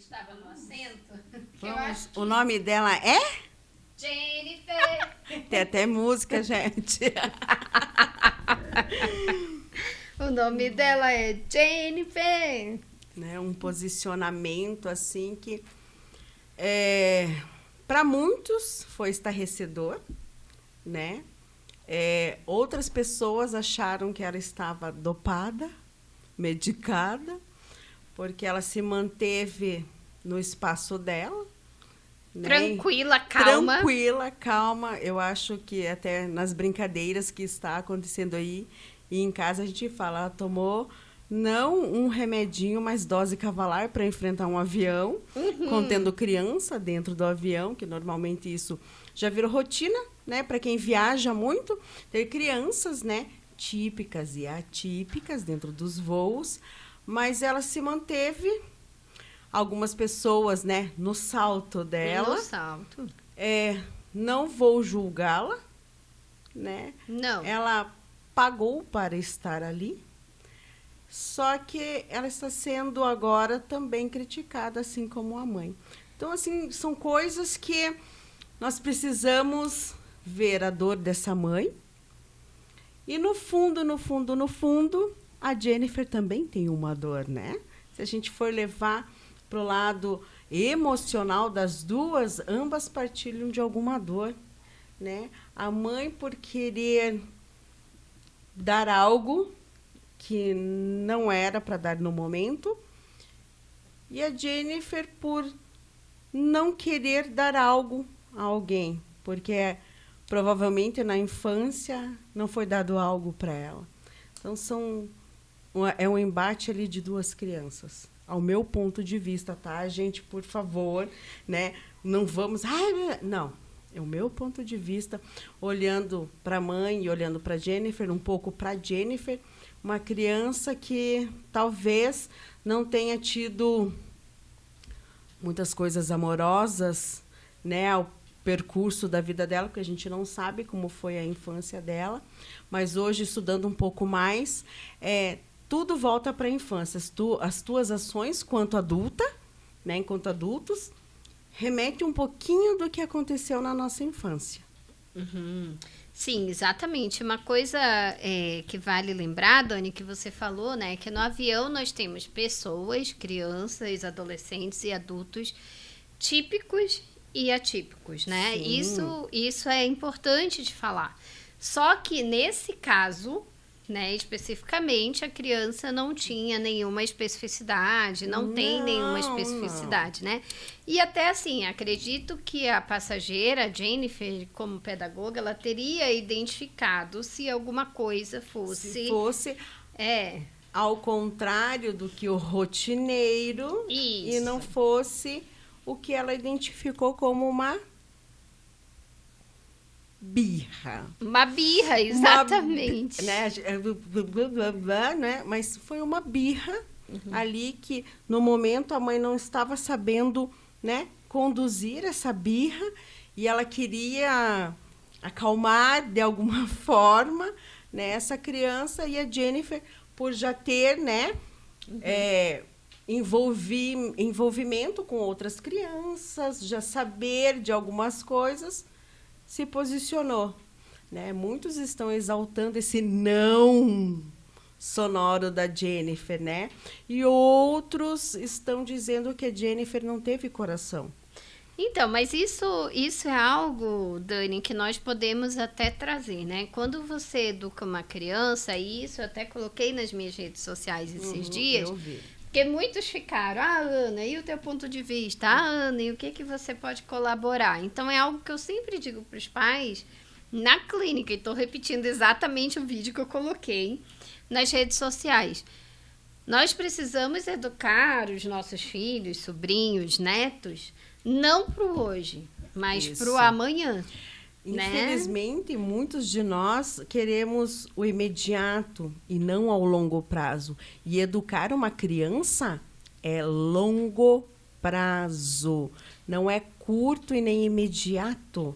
estava no assento, que eu Vamos. acho que... O nome dela é? Jennifer! Tem até música, gente. O nome dela é Jennifer! Né, um posicionamento assim que para muitos foi estarrecedor, né? Outras pessoas acharam que ela estava dopada, medicada, porque ela se manteve no espaço dela, né? Tranquila, calma. Tranquila, calma. Eu acho que até nas brincadeiras que está acontecendo aí, e em casa a gente fala, ela tomou não um remedinho, mas dose cavalar para enfrentar um avião, contendo criança dentro do avião, que normalmente isso já virou rotina, né? Para quem viaja muito, ter crianças, né? Típicas e atípicas dentro dos voos, mas ela se manteve. Algumas pessoas, né, no salto dela. No salto. Não vou julgá-la, né? Não. Ela pagou para estar ali, só que ela está sendo agora também criticada, assim como a mãe. Então, assim, são coisas que nós precisamos ver a dor dessa mãe. E no fundo, no fundo, no fundo, a Jennifer também tem uma dor, né? Se a gente for levar para o lado emocional das duas, ambas partilham de alguma dor, né? A mãe por querer dar algo que não era para dar no momento, e a Jennifer por não querer dar algo a alguém, porque provavelmente na infância não foi dado algo para ela. Então é um embate ali de duas crianças, ao meu ponto de vista, tá, gente? Por favor, né? Não vamos... não, é o meu ponto de vista, olhando para a mãe e olhando para Jennifer, um pouco para Jennifer, uma criança que talvez não tenha tido muitas coisas amorosas, né, ao percurso da vida dela, porque a gente não sabe como foi a infância dela, mas hoje, estudando um pouco mais, tudo volta para a infância. As tuas ações, quanto adulta, né, enquanto adultos, remete um pouquinho do que aconteceu na nossa infância. Uhum. Sim, exatamente. Uma coisa que vale lembrar, Dani, que você falou, né, que no avião nós temos pessoas, crianças, adolescentes e adultos típicos e atípicos, né? Isso é importante de falar. Só que nesse caso, né, especificamente, a criança não tinha nenhuma especificidade, não tem nenhuma especificidade, né? E até assim, acredito que a passageira, a Jennifer, como pedagoga, ela teria identificado se alguma coisa fosse... Se fosse ao contrário do que o rotineiro. Isso. E não fosse o que ela identificou como uma birra. Uma birra, exatamente. Né? Mas foi uma birra ali que, no momento, a mãe não estava sabendo, né, conduzir essa birra e ela queria acalmar de alguma forma, né, essa criança, e a Jennifer, por já ter, né, envolvimento com outras crianças, já saber de algumas coisas, se posicionou, né? Muitos estão exaltando esse não sonoro da Jennifer, né? E outros estão dizendo que a Jennifer não teve coração. Então, mas isso é algo, Dani, que nós podemos até trazer, né? Quando você educa uma criança, e isso eu até coloquei nas minhas redes sociais esses dias, eu vi. porque muitos ficaram, Ana, e o teu ponto de vista? Ana, e o que você pode colaborar? Então, é algo que eu sempre digo para os pais na clínica, e estou repetindo exatamente o vídeo que eu coloquei nas redes sociais. Nós precisamos educar os nossos filhos, sobrinhos, netos, não para o hoje, mas para o amanhã. Infelizmente, muitos de nós queremos o imediato e não ao longo prazo. E educar uma criança é longo prazo, não é curto e nem imediato.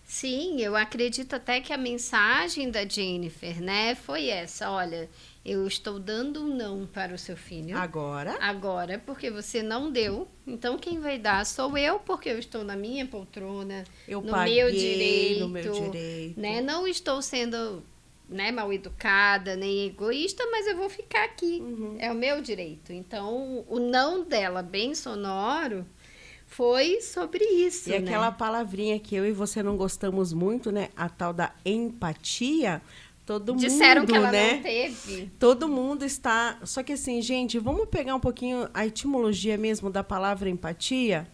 Sim, eu acredito até que a mensagem da Jennifer, né, foi essa, olha, Eu estou dando um não para o seu filho. Agora, porque você não deu. Então, quem vai dar sou eu, porque eu estou na minha poltrona, eu no paguei meu no meu direito. né? Não estou sendo, né, mal educada, nem egoísta, mas eu vou ficar aqui. É o meu direito. Então, o não dela, bem sonoro, foi sobre isso, E aquela palavrinha que eu e você não gostamos muito, né? A tal da empatia. Todo Disseram mundo, que ela né? não teve. Todo mundo está... Só que assim, gente, vamos pegar um pouquinho a etimologia mesmo da palavra empatia.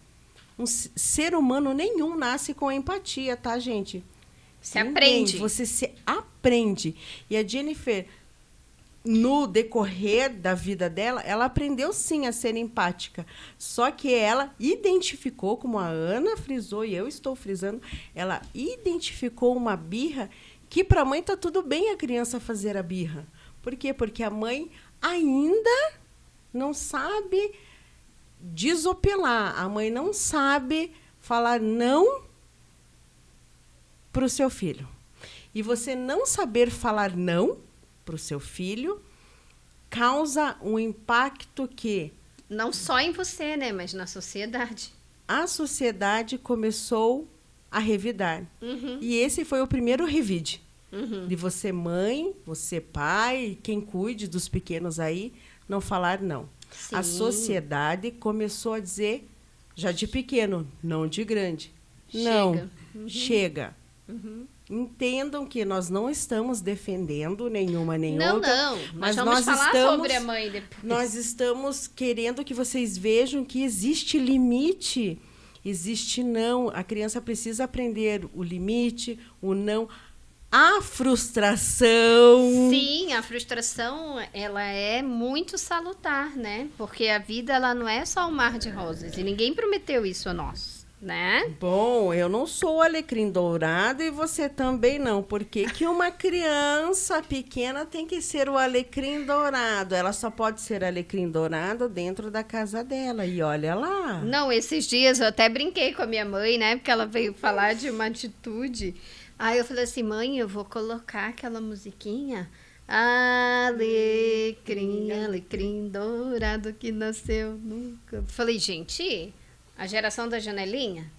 Ser humano nenhum nasce com empatia, tá, gente? Se aprende. Você se aprende. E a Jennifer, no decorrer da vida dela, ela aprendeu sim a ser empática. Só que ela identificou, como a Ana frisou e eu estou frisando, ela identificou uma birra que para a mãe tá tudo bem a criança fazer a birra. Por quê? Porque a mãe ainda não sabe desopilar. A mãe não sabe falar não para o seu filho. E você não saber falar não para o seu filho causa um impacto que... Não só em você, né? Mas na sociedade. A sociedade começou a revidar. E esse foi o primeiro revide. De você mãe, você pai, quem cuide dos pequenos aí, não falar não. Sim. A sociedade começou a dizer, já de pequeno, não de grande. Não, chega. Entendam que nós não estamos defendendo nenhuma nem outra. Não, mas vamos falar sobre a mãe depois. Nós estamos querendo que vocês vejam que existe limite. Existe não. A criança precisa aprender o limite, o não. A frustração. Sim, a frustração, ela é muito salutar, né? Porque a vida, ela não é só um mar de rosas. E ninguém prometeu isso a nós, né? Bom, eu não sou alecrim dourado e você também não. Por que que uma criança pequena tem que ser o alecrim dourado? Ela só pode ser alecrim dourado dentro da casa dela. E olha lá. Não, esses dias eu até brinquei com a minha mãe, né? Porque ela veio falar de uma atitude. Aí eu falei assim, mãe, eu vou colocar aquela musiquinha. Alecrim, alecrim dourado que nasceu nunca. Falei, gente, a geração da janelinha?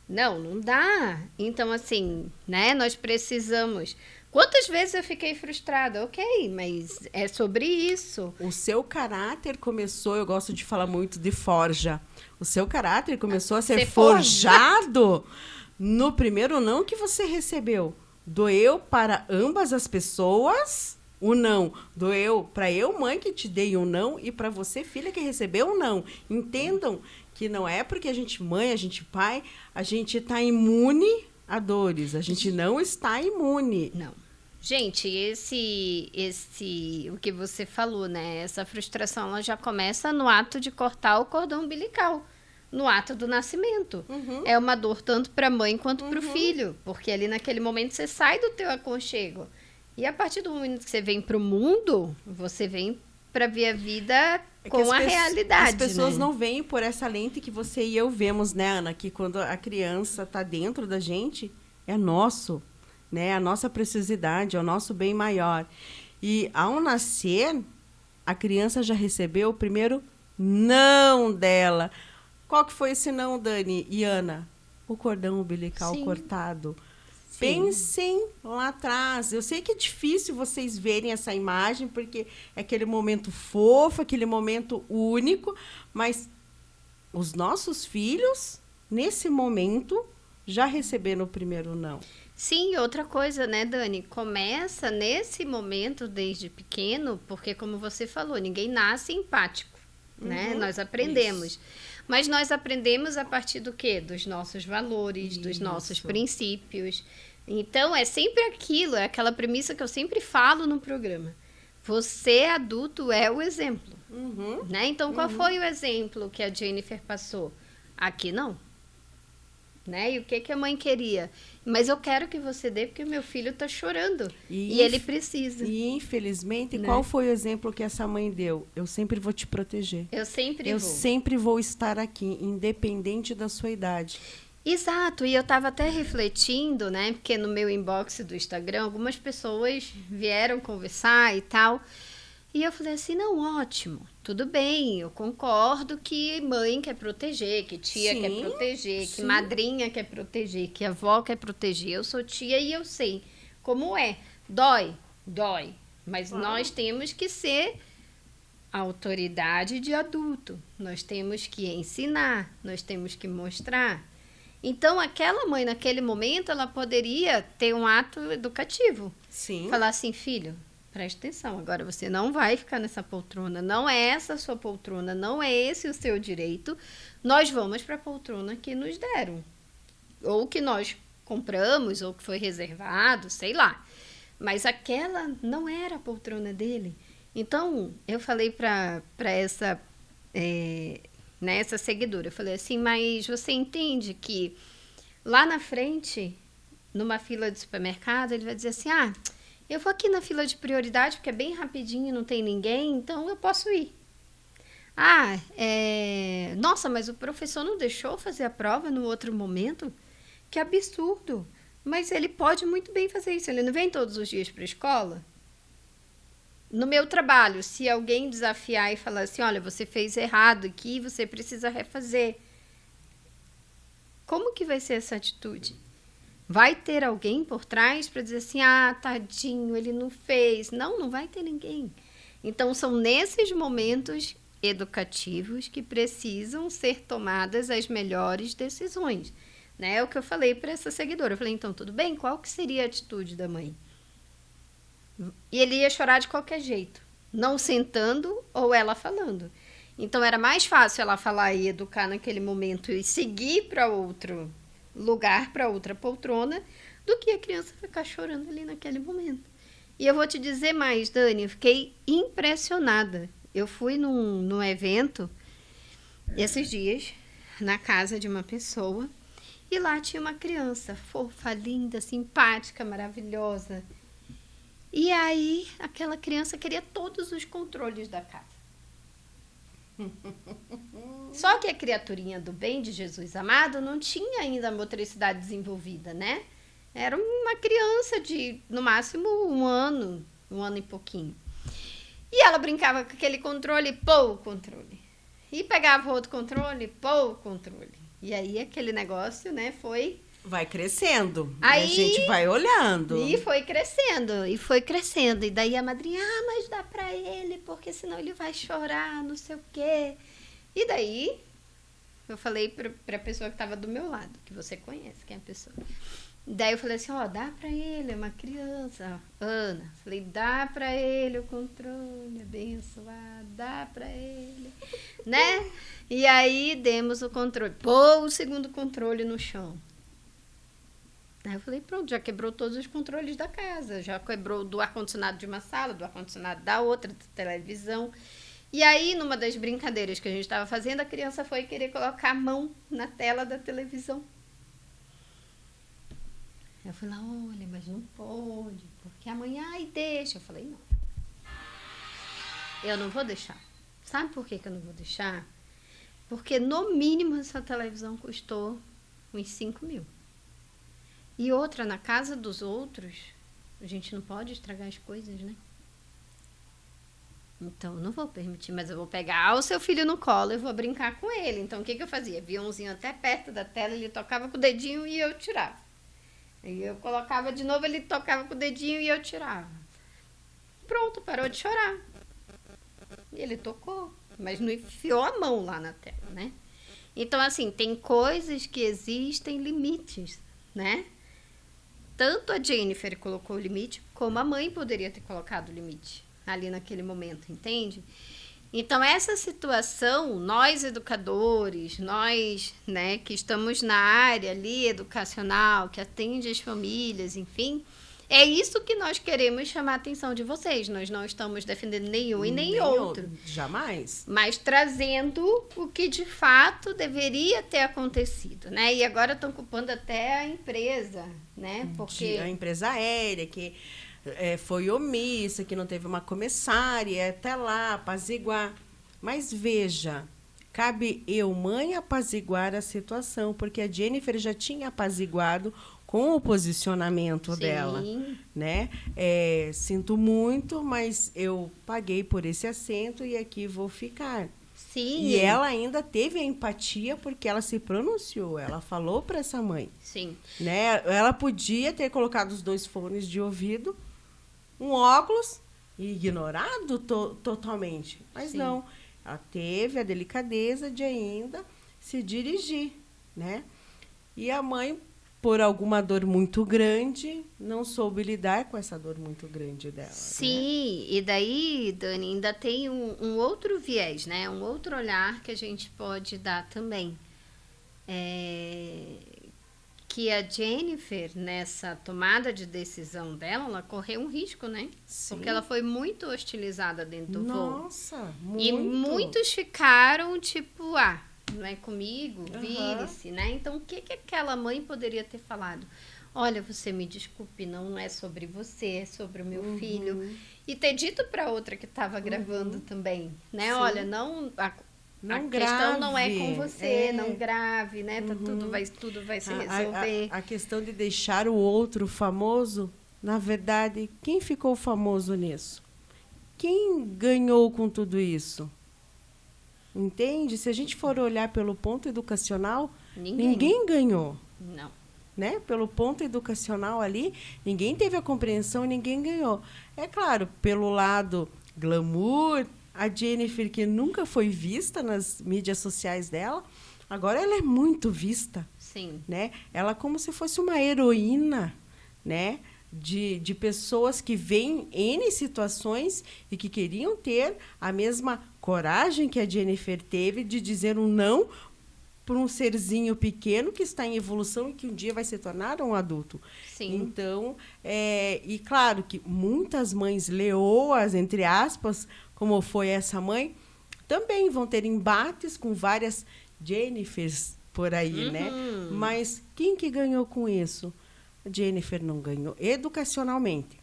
Não dá. Então, assim, né, nós precisamos... Quantas vezes eu fiquei frustrada? Ok, mas é sobre isso. O seu caráter começou, eu gosto de falar muito de forja. O seu caráter começou a ser forjado no primeiro não que você recebeu. Doeu para ambas as pessoas o não. Doeu para eu, mãe, que te dei um não, e para você, filha, que recebeu um não. Entendam que não é porque a gente mãe, a gente pai, a gente está imune a dores. A gente não está imune. Não. Gente, o que você falou, né? Essa frustração, ela já começa no ato de cortar o cordão umbilical. No ato do nascimento. É uma dor tanto para a mãe quanto para o filho. Porque ali naquele momento você sai do teu aconchego. E a partir do momento que você vem para o mundo, você vem para ver a vida com a realidade. As pessoas, né? não veem por essa lente que você e eu vemos, né, Ana? Que quando a criança está dentro da gente, é nosso, né? A nossa preciosidade, é o nosso bem maior. E ao nascer, a criança já recebeu o primeiro não dela. Qual que foi esse não, Dani e Ana? O cordão umbilical cortado. Sim. Pensem lá atrás. Eu sei que é difícil vocês verem essa imagem, porque é aquele momento fofo, aquele momento único, mas os nossos filhos, nesse momento, já receberam o primeiro não. Sim, outra coisa, né, Dani? Começa nesse momento, desde pequeno, porque, como você falou, ninguém nasce empático, né? Nós aprendemos. Isso. Mas nós aprendemos a partir do quê? Dos nossos valores, dos nossos princípios. Então, é sempre aquilo, é aquela premissa que eu sempre falo no programa. Você, adulto, é o exemplo. Né? Então, qual foi o exemplo que a Jennifer passou? Aqui não. Né? E o que a mãe queria? Mas eu quero que você dê porque o meu filho está chorando. E ele precisa. E, infelizmente, né? Qual foi o exemplo que essa mãe deu? Eu sempre vou te proteger. Eu sempre vou estar aqui, independente da sua idade. Exato. E eu estava até refletindo, né? Porque no meu inbox do Instagram, algumas pessoas vieram conversar e tal. E eu falei assim, não, ótimo, tudo bem, eu concordo que mãe quer proteger, que tia quer proteger, que madrinha quer proteger, que avó quer proteger. Eu sou tia e eu sei como é. Dói, dói, mas nós temos que ser a autoridade de adulto. Nós temos que ensinar, nós temos que mostrar. Então, aquela mãe, naquele momento, ela poderia ter um ato educativo. Sim. Falar assim, filho, preste atenção, agora você não vai ficar nessa poltrona, não é essa a sua poltrona, não é esse o seu direito, nós vamos para a poltrona que nos deram. Ou que nós compramos, ou que foi reservado, sei lá. Mas aquela não era a poltrona dele. Então, eu falei para essa... essa seguidora, eu falei assim, mas você entende que lá na frente, numa fila de supermercado, ele vai dizer assim, eu vou aqui na fila de prioridade, porque é bem rapidinho, não tem ninguém, então eu posso ir. Nossa, mas o professor não deixou fazer a prova no outro momento? Que absurdo! Mas ele pode muito bem fazer isso, ele não vem todos os dias para a escola? No meu trabalho, se alguém desafiar e falar assim, olha, você fez errado aqui, você precisa refazer. Como que vai ser essa atitude? Vai ter alguém por trás para dizer assim, tadinho, ele não fez. Não, não vai ter ninguém. Então, são nesses momentos educativos que precisam ser tomadas as melhores decisões. Né? É o que eu falei para essa seguidora. Eu falei, então, tudo bem? Qual que seria a atitude da mãe? E ele ia chorar de qualquer jeito, não sentando ou ela falando. Então, era mais fácil ela falar e educar naquele momento e seguir para outro lugar, para outra poltrona, do que a criança ficar chorando ali naquele momento. E eu vou te dizer mais, Dani, eu fiquei impressionada. Eu fui num evento esses dias, na casa de uma pessoa, e lá tinha uma criança fofa, linda, simpática, maravilhosa. E aí, aquela criança queria todos os controles da casa. Só que a criaturinha do bem de Jesus amado não tinha ainda a motricidade desenvolvida, né? Era uma criança de, no máximo, um ano e pouquinho. E ela brincava com aquele controle, pô, o controle. E pegava outro controle, pô, o controle. E aí, aquele negócio, né, foi... Vai crescendo. Aí, a gente vai olhando. E foi crescendo, e foi crescendo. E daí a madrinha, mas dá pra ele, porque senão ele vai chorar, não sei o quê. E daí, eu falei pra pessoa que tava do meu lado, que você conhece quem é a pessoa. Daí eu falei assim, dá pra ele, é uma criança, Ana. Falei, dá pra ele o controle, abençoado, dá pra ele, né? E aí, demos o controle. Pô, o segundo controle no chão. Aí eu falei, pronto, já quebrou todos os controles da casa, já quebrou do ar-condicionado de uma sala, do ar-condicionado da outra, da televisão. E aí, numa das brincadeiras que a gente estava fazendo, a criança foi querer colocar a mão na tela da televisão. Eu falei, olha, mas não pode, porque amanhã, deixa. Eu falei, não. Eu não vou deixar. Sabe por que eu não vou deixar? Porque, no mínimo, essa televisão custou uns 5 mil. E outra, na casa dos outros, a gente não pode estragar as coisas, né? Então, não vou permitir, mas eu vou pegar o seu filho no colo e vou brincar com ele. Então, o que eu fazia? Aviãozinho até perto da tela, ele tocava com o dedinho e eu tirava. Aí eu colocava de novo, ele tocava com o dedinho e eu tirava. Pronto, parou de chorar. E ele tocou, mas não enfiou a mão lá na tela, né? Então, assim, tem coisas que existem limites, né? Tanto a Jennifer colocou o limite, como a mãe poderia ter colocado o limite ali naquele momento, entende? Então, essa situação, nós educadores, nós, né, que estamos na área ali educacional, que atende as famílias, enfim, é isso que nós queremos chamar a atenção de vocês. Nós não estamos defendendo nenhum e nem outro. Jamais. Mas trazendo o que de fato deveria ter acontecido, né? E agora estão culpando até a empresa, né? Porque a empresa aérea, que foi omissa, que não teve uma comissária até lá, apaziguar. Mas veja, Cabe eu, mãe, apaziguar a situação, porque a Jennifer já tinha apaziguado com o posicionamento dela, né? Sinto muito, mas eu paguei por esse assento e aqui vou ficar. Sim. E ela ainda teve a empatia porque ela se pronunciou, ela falou para essa mãe. Sim. Né? Ela podia ter colocado os 2 fones de ouvido, um óculos e ignorado totalmente, mas Sim. não. Ela teve a delicadeza de ainda se dirigir, né? E a mãe, por alguma dor muito grande, não soube lidar com essa dor muito grande dela. Sim, né? E daí, Dani, ainda tem um outro viés, né? Um outro olhar que a gente pode dar também. Que a Jennifer, nessa tomada de decisão dela, ela correu um risco, né? Sim. Porque ela foi muito hostilizada dentro do voo. Nossa, muito. E muitos ficaram tipo, não é comigo, vire-se, né? Então, o que aquela mãe poderia ter falado? Olha, você me desculpe, não é sobre você, é sobre o meu filho. E ter dito para outra que estava gravando também, né? Sim. Olha, não questão não é com você, não grave, né? Tá, tudo vai se resolver. A questão de deixar o outro famoso, na verdade, quem ficou famoso nisso? Quem ganhou com tudo isso? Entende? Se a gente for olhar pelo ponto educacional, ninguém ganhou. Não. Né? Pelo ponto educacional ali, ninguém teve a compreensão, ninguém ganhou. É claro, pelo lado glamour, a Jennifer, que nunca foi vista nas mídias sociais dela, agora ela é muito vista. Sim. Né? Ela é como se fosse uma heroína, né? De pessoas que veem N situações e que queriam ter a mesma coragem que a Jennifer teve de dizer um não para um serzinho pequeno que está em evolução e que um dia vai se tornar um adulto. Sim. Então, e claro que muitas mães leoas, entre aspas, como foi essa mãe, também vão ter embates com várias Jennifers por aí, né? Mas quem que ganhou com isso? A Jennifer não ganhou educacionalmente.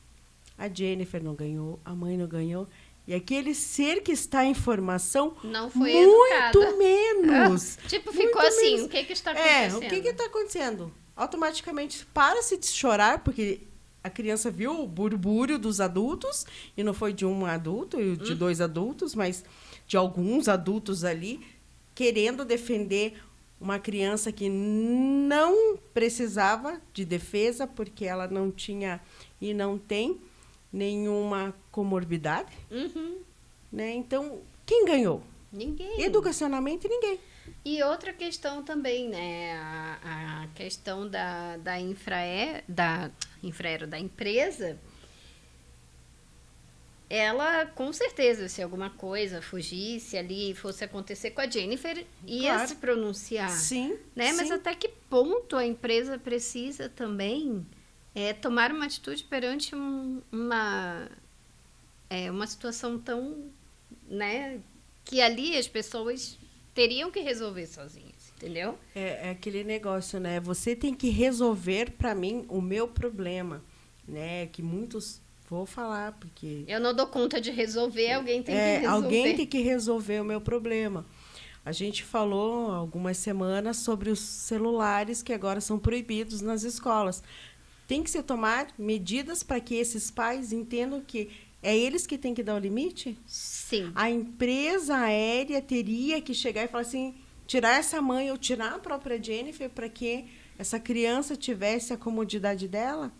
A Jennifer não ganhou, a mãe não ganhou. E aquele ser que está em formação, não foi muito educada. Menos. Tipo, ficou assim, menos. O que está acontecendo? O que está acontecendo? Automaticamente para-se de chorar, porque a criança viu o burbúrio dos adultos, e não foi de um adulto e de 2 adultos, mas de alguns adultos ali, querendo defender uma criança que não precisava de defesa, porque ela não tinha e não tem nenhuma comorbidade. Né? Então, quem ganhou? Ninguém. Educacionalmente, ninguém. E outra questão também, né? A questão da empresa, ela, com certeza, se alguma coisa fugisse ali, fosse acontecer com a Jennifer, ia se pronunciar. Sim. Né? Mas sim. até que ponto a empresa precisa também tomar uma atitude perante uma situação tão, né, que ali as pessoas teriam que resolver sozinhas, entendeu? É aquele negócio, né? Você tem que resolver para mim o meu problema, né? Que muitos vou falar porque eu não dou conta de resolver, alguém tem que resolver. Alguém tem que resolver o meu problema. A gente falou algumas semanas sobre os celulares que agora são proibidos nas escolas. Tem que se tomar medidas para que esses pais entendam que é eles que têm que dar o limite? Sim. A empresa aérea teria que chegar e falar assim, tirar essa mãe ou tirar a própria Jennifer para que essa criança tivesse a comodidade dela?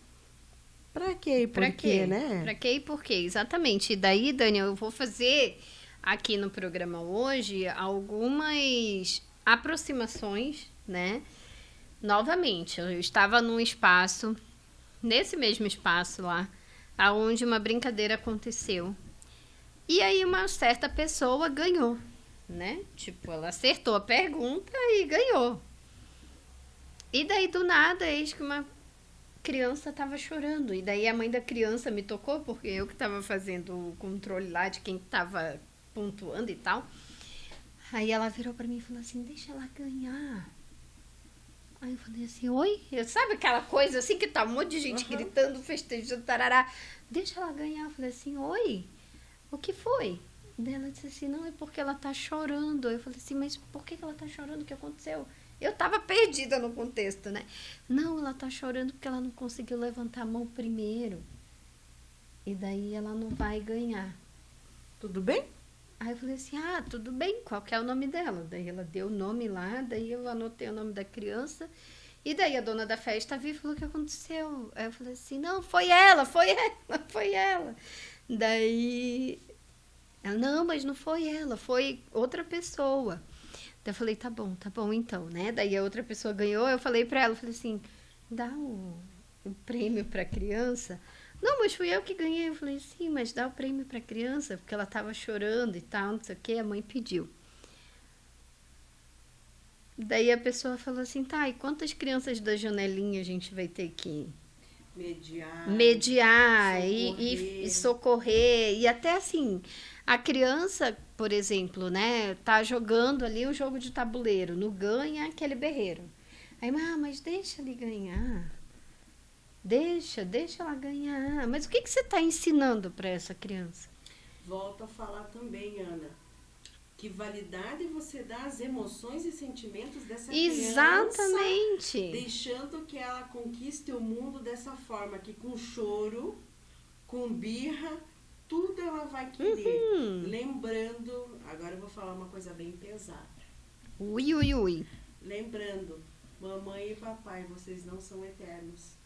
Para quê e por quê, né? Para quê e por quê? Exatamente. E daí, Daniel, eu vou fazer aqui no programa hoje algumas aproximações, né? Novamente, eu estava num espaço, nesse mesmo espaço lá, aonde uma brincadeira aconteceu. E aí uma certa pessoa ganhou, né? Tipo, ela acertou a pergunta e ganhou. E daí, do nada, eis que uma criança estava chorando. E daí a mãe da criança me tocou, porque eu que estava fazendo o controle lá de quem estava pontuando e tal. Aí ela virou para mim e falou assim, deixa ela ganhar. Aí eu falei assim, oi? Sabe aquela coisa assim que tá um monte de gente gritando, festejando, tarará. Deixa ela ganhar. Eu falei assim, oi? O que foi? Daí ela disse assim, não, é porque ela tá chorando. Eu falei assim, mas por que ela tá chorando? O que aconteceu? Eu tava perdida no contexto, né? Não, ela tá chorando porque ela não conseguiu levantar a mão primeiro. E daí ela não vai ganhar. Tudo bem? Aí eu falei assim, tudo bem, qual que é o nome dela? Daí ela deu o nome lá, daí eu anotei o nome da criança. E daí a dona da festa viu e falou, o que aconteceu? Aí eu falei assim, não, foi ela, foi ela, foi ela. Daí ela, não, mas não foi ela, foi outra pessoa. Daí eu falei, tá bom então, né? Daí a outra pessoa ganhou, eu falei pra ela, eu falei assim, dá o prêmio pra criança. Não, mas fui eu que ganhei. Eu falei, sim, mas dá o prêmio pra criança, porque ela tava chorando e tal, não sei o que, a mãe pediu. Daí a pessoa falou assim, tá, e quantas crianças da janelinha a gente vai ter que mediar e socorrer? E até assim, a criança, por exemplo, né, tá jogando ali um jogo de tabuleiro, não ganha aquele berreiro. Aí, mas deixa ele ganhar. Deixa ela ganhar. Mas o que você está ensinando para essa criança? Volto a falar também, Ana. Que validade você dá às emoções e sentimentos dessa Exatamente. criança, deixando que ela conquiste o mundo dessa forma, que com choro, com birra, tudo ela vai querer. Lembrando, agora eu vou falar uma coisa bem pesada. Ui. Lembrando, mamãe e papai, vocês não são eternos.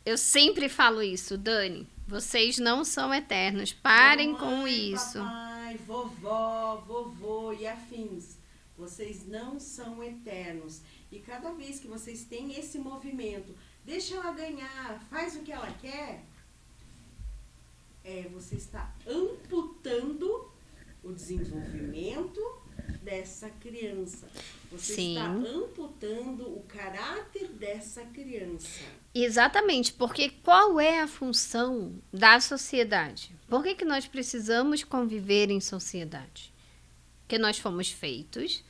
Eu sempre falo isso, Dani. Vocês não são eternos. Parem com isso. Papai, vovó, vovô e afins. Vocês não são eternos. E cada vez que vocês têm esse movimento, deixa ela ganhar, faz o que ela quer, você está amputando o desenvolvimento dessa criança. Você está amputando o caráter dessa criança. Exatamente, porque qual é a função da sociedade? Por que nós precisamos conviver em sociedade? Porque nós fomos feitos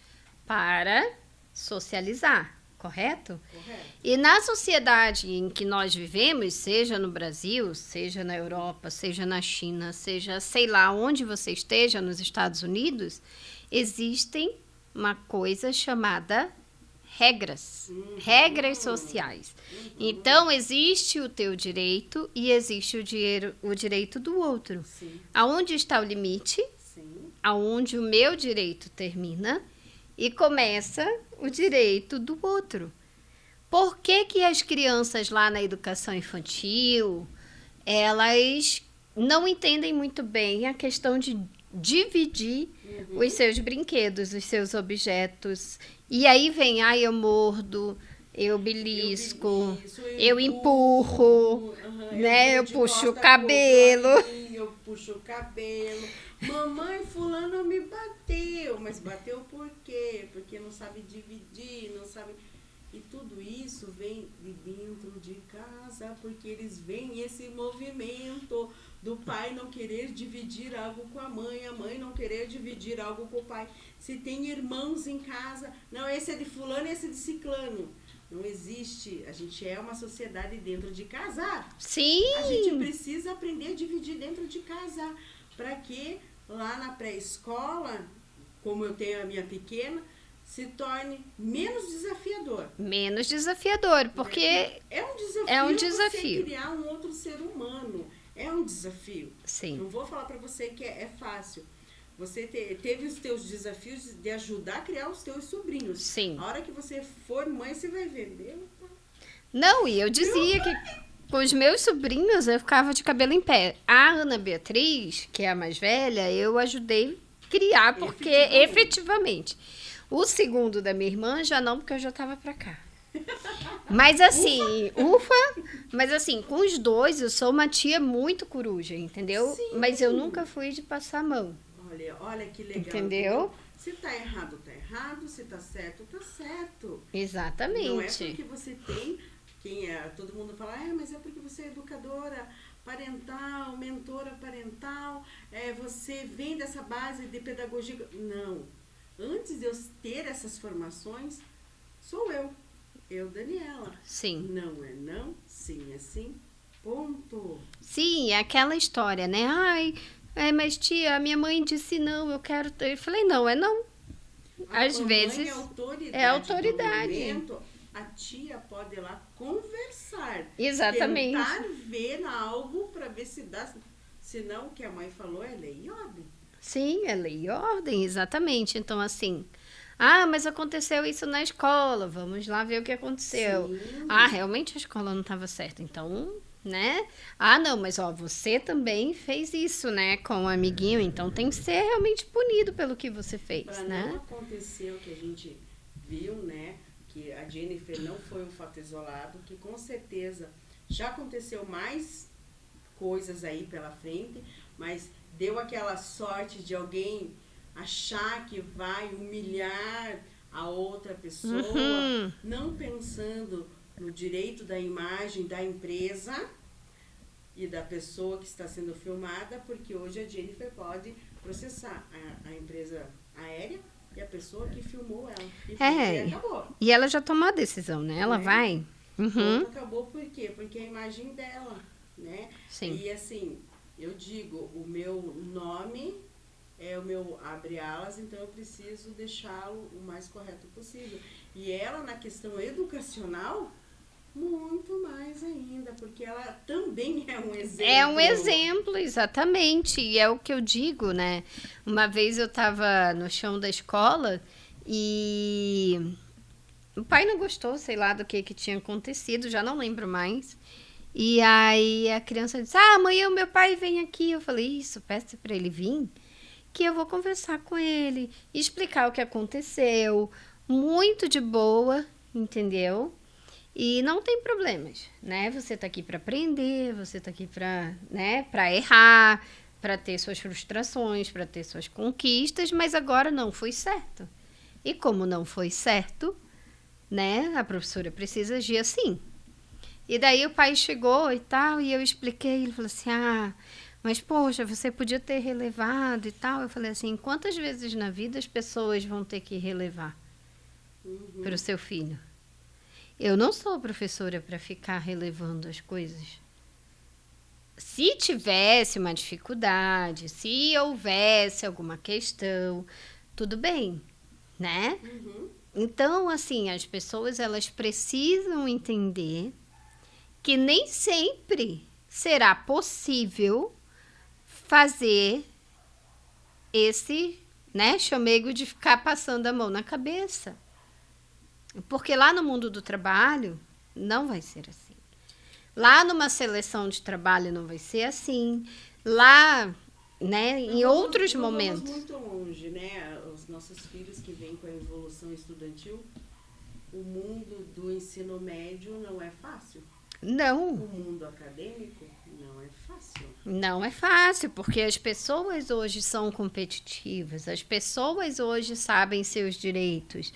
para socializar, correto? Correto. E na sociedade em que nós vivemos, seja no Brasil, seja na Europa, seja na China, seja sei lá onde você esteja, nos Estados Unidos, existem uma coisa chamada regras, regras sociais. Então, existe o teu direito e existe o direito do outro. Sim. Aonde está o limite? Sim. Aonde o meu direito termina e começa o direito do outro. Por que que as crianças lá na educação infantil, elas não entendem muito bem a questão de dividir os seus brinquedos, os seus objetos. E aí vem, eu mordo, eu belisco, eu empurro, né? Eu puxo o cabelo. Eu puxo o cabelo. Mamãe, fulano me bateu. Mas bateu por quê? Porque não sabe dividir, não sabe... E tudo isso vem de dentro de casa, porque eles veem esse movimento do pai não querer dividir algo com a mãe não querer dividir algo com o pai. Se tem irmãos em casa, não, esse é de fulano, esse é de ciclano. Não existe, a gente é uma sociedade dentro de casa. Sim. A gente precisa aprender a dividir dentro de casa, para que lá na pré-escola, como eu tenho a minha pequena, se torne menos desafiador. Menos desafiador, porque é um desafio você criar um outro ser humano. É um desafio. Sim. Não vou falar para você que é fácil. Você teve os teus desafios de ajudar a criar os teus sobrinhos. Sim. A hora que você for mãe, você vai ver. Não, e eu dizia que com os meus sobrinhos eu ficava de cabelo em pé. A Ana Beatriz, que é a mais velha, eu ajudei a criar, porque efetivamente. O segundo da minha irmã já não, porque eu já estava para cá. Mas assim, mas assim, com os dois eu sou uma tia muito coruja, entendeu? Sim. Mas eu nunca fui de passar a mão. Olha que legal. Entendeu? Se tá errado, tá errado. Se tá certo, tá certo. Exatamente. Não é porque você tem... todo mundo fala, mas é porque você é educadora parental, mentora parental, você vem dessa base de pedagogia. Não. Antes de eu ter essas formações, sou eu, Daniela. Sim. Não é não, sim é sim, ponto. Sim, é aquela história, né? Mas tia, a minha mãe disse não, eu quero... Eu falei, não, é não. Às vezes é autoridade. Do movimento, a tia pode ir lá conversar. Exatamente. Tentar ver algo para ver se dá... Senão, o que a mãe falou é lei e ordem. Sim, é lei e ordem, exatamente. Então, assim... mas aconteceu isso na escola, vamos lá ver o que aconteceu. Sim. Realmente a escola não estava certa, então, né? Não, mas você também fez isso, né, com o amiguinho, então tem que ser realmente punido pelo que você fez, né? Para não acontecer o que a gente viu, né, que a Jennifer não foi um fato isolado, que com certeza já aconteceu mais coisas aí pela frente, mas deu aquela sorte de alguém achar que vai humilhar a outra pessoa, não pensando no direito da imagem da empresa e da pessoa que está sendo filmada, porque hoje a Jennifer pode processar a empresa aérea e a pessoa que filmou ela. E acabou. E ela já tomou a decisão, né? Ela vai. Acabou por quê? Porque a imagem dela, né? Sim. E assim, eu digo, o meu nome é o meu abre alas, então eu preciso deixá-lo o mais correto possível. E ela, na questão educacional, muito mais ainda, porque ela também é um exemplo. É um exemplo, exatamente. E é o que eu digo, né? Uma vez eu estava no chão da escola e o pai não gostou, sei lá, do que tinha acontecido, já não lembro mais. E aí a criança disse, amanhã o meu pai vem aqui. Eu falei, isso, peça para ele vir, que eu vou conversar com ele, explicar o que aconteceu, muito de boa, entendeu? E não tem problemas, né? Você tá aqui para aprender, você tá aqui para, né, para errar, para ter suas frustrações, para ter suas conquistas, mas agora não foi certo. E como não foi certo, né, a professora precisa agir assim. E daí o pai chegou e tal, e eu expliquei, ele falou assim, mas poxa, você podia ter relevado e tal. Eu falei assim, quantas vezes na vida as pessoas vão ter que relevar para o seu filho? Eu não sou professora para ficar relevando as coisas. Se tivesse uma dificuldade, se houvesse alguma questão, tudo bem, né? Então, assim, as pessoas elas precisam entender que nem sempre será possível fazer esse, né, chamego de ficar passando a mão na cabeça. Porque lá no mundo do trabalho não vai ser assim. Lá numa seleção de trabalho não vai ser assim. Lá, né, em outros momentos. Vamos muito longe, né? Os nossos filhos que vêm com a evolução estudantil, o mundo do ensino médio não é fácil. Não. O mundo acadêmico não é fácil. Não é fácil, porque as pessoas hoje são competitivas. As pessoas hoje sabem seus direitos.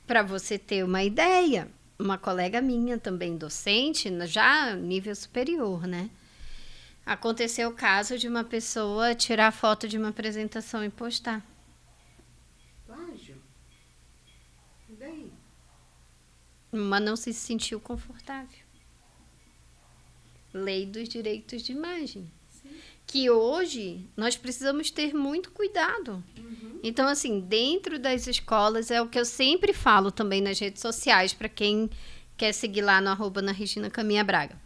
Para você ter uma ideia, uma colega minha também docente, já nível superior, né? Aconteceu o caso de uma pessoa tirar foto de uma apresentação e postar. Plágio? E daí? Mas não se sentiu confortável. Lei dos direitos de imagem. Sim. Que hoje nós precisamos ter muito cuidado. Então, assim, dentro das escolas, é o que eu sempre falo também nas redes sociais, para quem quer seguir lá no @Ana Regina Caminha Braga.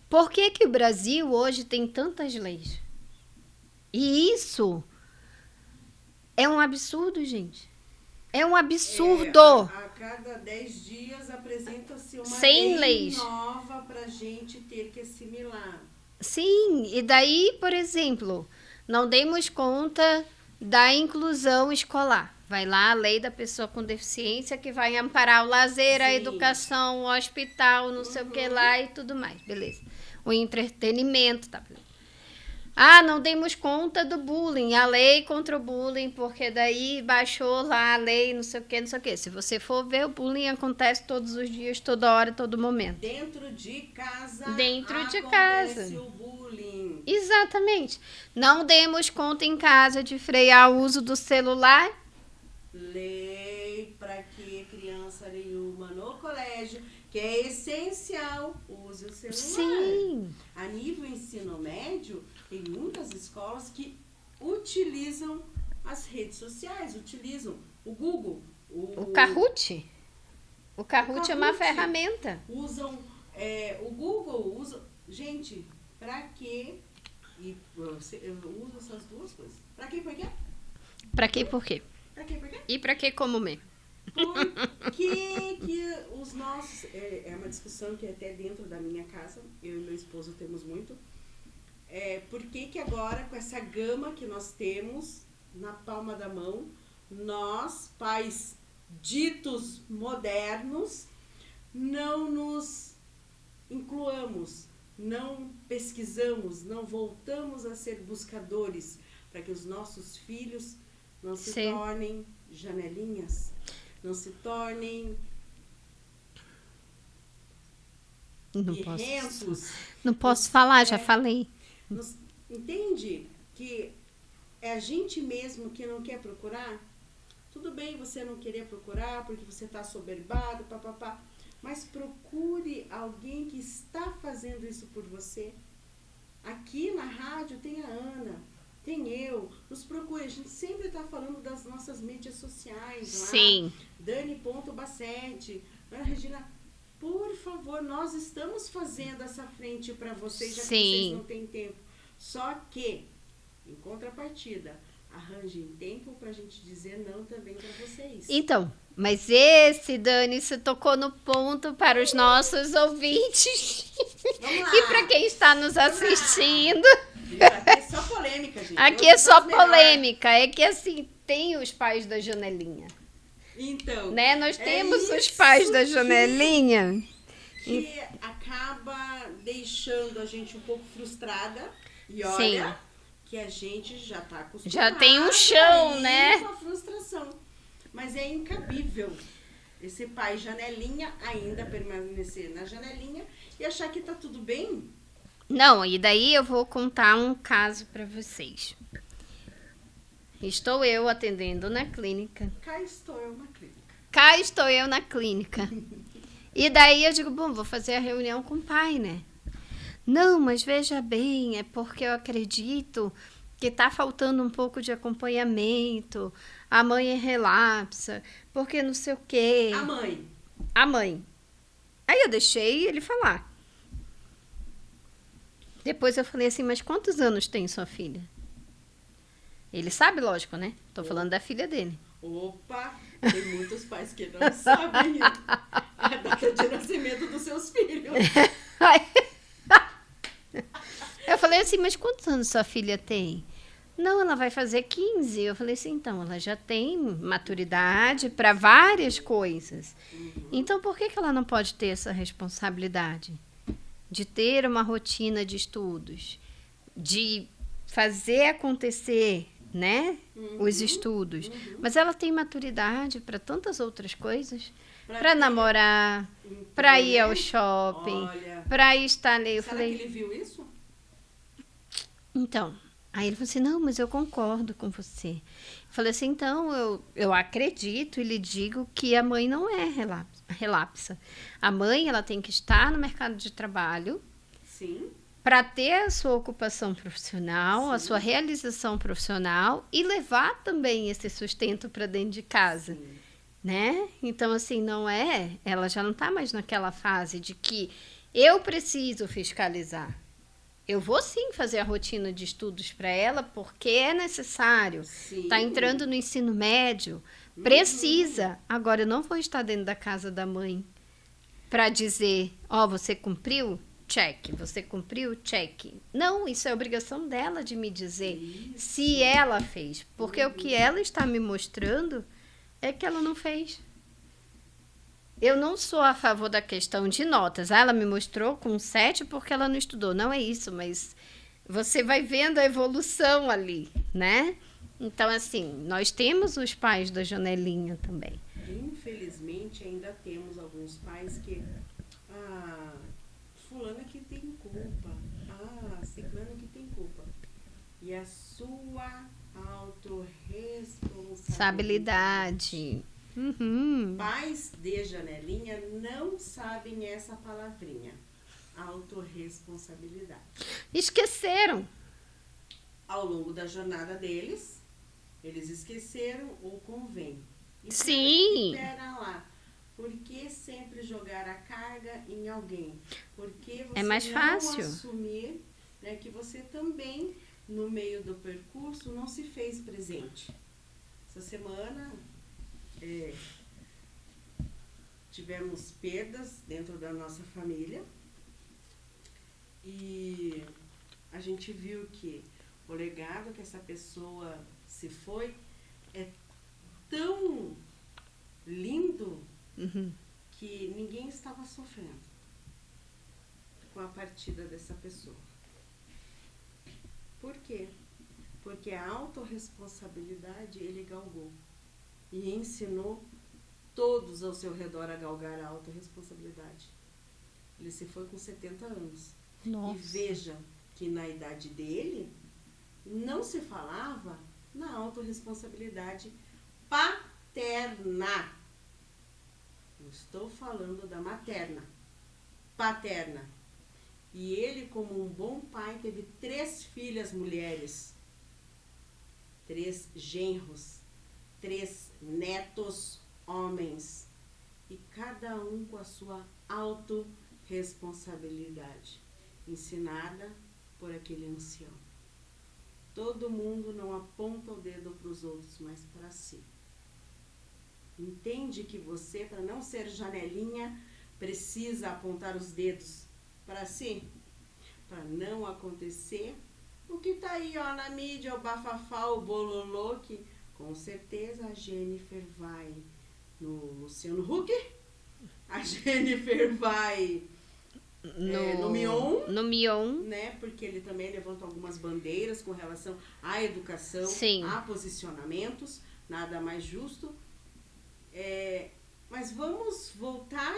Por que que o Brasil hoje tem tantas leis? E isso é um absurdo, gente. É um absurdo. A cada 10 dias apresenta-se uma 100 leis nova para a gente ter que assimilar. Sim, e daí, por exemplo, não demos conta da inclusão escolar. Vai lá a lei da pessoa com deficiência que vai amparar o lazer, a educação, o hospital, não sei o que lá e tudo mais, beleza. O entretenimento, tá? Não demos conta do bullying, a lei contra o bullying, porque daí baixou lá a lei, não sei o que, não sei o que. Se você for ver, o bullying acontece todos os dias, toda hora, todo momento. Dentro de casa acontece o bullying. Exatamente. Não demos conta em casa de frear o uso do celular. Lei para que criança nenhuma no colégio que é essencial, use o celular. Sim. A nível ensino médio, tem muitas escolas que utilizam as redes sociais, utilizam o Google. O Kahoot. O Kahoot é uma ferramenta. Usam o Google, usam... Gente, pra quê? E eu uso essas duas coisas. Pra quê e por quê? Pra quê e por quê? Pra quê e por quê? E pra que comer? Por que os nossos... É uma discussão que até dentro da minha casa, eu e meu esposo temos muito. Por que agora, com essa gama que nós temos na palma da mão, nós, pais ditos modernos, não nos incluamos, não pesquisamos, não voltamos a ser buscadores para que os nossos filhos não se tornem janelinhas, não se tornem birrentos. Não posso falar, já falei. Entende que é a gente mesmo que não quer procurar? Tudo bem você não querer procurar porque você está assoberbado, papapá. Mas procure alguém que está fazendo isso por você. Aqui na rádio tem a Ana, tem eu. Nos procure, a gente sempre está falando das nossas mídias sociais lá. Sim. Dani.Bacete, Ana Regina, por favor, nós estamos fazendo essa frente para vocês, já que vocês não têm tempo. Só que, em contrapartida, arranjem tempo pra gente dizer não também para vocês. Então, mas Dani, você tocou no ponto para os nossos ouvintes. Vamos lá. E para quem está nos assistindo. Aqui é só polêmica, gente. Aqui é só polêmica. É que assim, tem os pais da janelinha. Então, né? Nós temos os pais da janelinha. Que acaba deixando a gente um pouco frustrada. E olha... que a gente já está acostumado. Já tem um chão, né? Com a frustração. Mas é incabível esse pai janelinha ainda permanecer na janelinha e achar que tá tudo bem. Não, e daí eu vou contar um caso para vocês. Estou eu atendendo na clínica. Cá estou eu na clínica. Cá estou eu na clínica. E daí eu digo, bom, vou fazer a reunião com o pai, né? Não, mas veja bem, é porque eu acredito que está faltando um pouco de acompanhamento, a mãe é relapsa, porque não sei o quê. A mãe. Aí eu deixei ele falar. Depois eu falei assim, mas quantos anos tem sua filha? Ele sabe, lógico, né? Tô falando da filha dele. Opa, tem muitos pais que não sabem a data de nascimento dos seus filhos. Eu falei assim, mas quantos anos sua filha tem? Não, ela vai fazer 15. Eu falei assim, então, ela já tem maturidade para várias coisas. Então, por que ela não pode ter essa responsabilidade? De ter uma rotina de estudos, de fazer acontecer, né, os estudos. Mas ela tem maturidade para tantas outras coisas. Para namorar, para ir ao shopping, para estar ali. Eu falei, que ele viu isso? Então, aí ele falou assim, não, mas eu concordo com você. Eu falei assim, então, eu acredito e lhe digo que a mãe não é relapsa. A mãe, ela tem que estar no mercado de trabalho. Sim. Para ter a sua ocupação profissional, sim, a sua realização profissional e levar também esse sustento para dentro de casa. Sim. Né? Então, assim, ela já não está mais naquela fase de que eu preciso fiscalizar. Eu vou sim fazer a rotina de estudos para ela, porque é necessário. Está entrando no ensino médio, precisa. Agora, eu não vou estar dentro da casa da mãe para dizer, você cumpriu? Check. Você cumpriu? Check. Não, isso é obrigação dela de me dizer se ela fez. Porque o que ela está me mostrando é que ela não fez. Eu não sou a favor da questão de notas. Ela me mostrou com 7 porque ela não estudou. Não é isso, mas você vai vendo a evolução ali, né? Então, assim, nós temos os pais da janelinha também. Infelizmente, ainda temos alguns pais que... fulana que tem culpa. Ciclano que tem culpa. E a sua autorresponsabilidade. Uhum. Pais de janelinha não sabem essa palavrinha, autorresponsabilidade. Esqueceram. Ao longo da jornada deles, eles esqueceram ou convém. Sim. E pera lá. Por que sempre jogar a carga em alguém? Por que você É mais não fácil. assumir, né, que você também, no meio do percurso, não se fez presente? Essa semana tivemos perdas dentro da nossa família e a gente viu que o legado que essa pessoa se foi é tão lindo Uhum. que ninguém estava sofrendo com a partida dessa pessoa. Por quê? Porque a autorresponsabilidade ele galgou e ensinou todos ao seu redor a galgar a autorresponsabilidade. Ele se foi com 70 anos. Nossa. E veja que na idade dele não se falava na autorresponsabilidade paterna. Não estou falando da materna, paterna. E ele, como um bom pai, teve 3 filhas mulheres, 3 genros, 3 netos homens. E cada um com a sua autorresponsabilidade, ensinada por aquele ancião. Todo mundo não aponta o dedo para os outros, mas para si. Entende que você, para não ser janelinha, precisa apontar os dedos para si? Para não acontecer o que está aí, ó, na mídia, o bafafá, o bololô, que com certeza a Jennifer vai no Luciano Huck, a Jennifer vai no Mion. No Mion. Né? Porque ele também levanta algumas bandeiras com relação à educação, Sim. a posicionamentos, nada mais justo. Mas vamos voltar,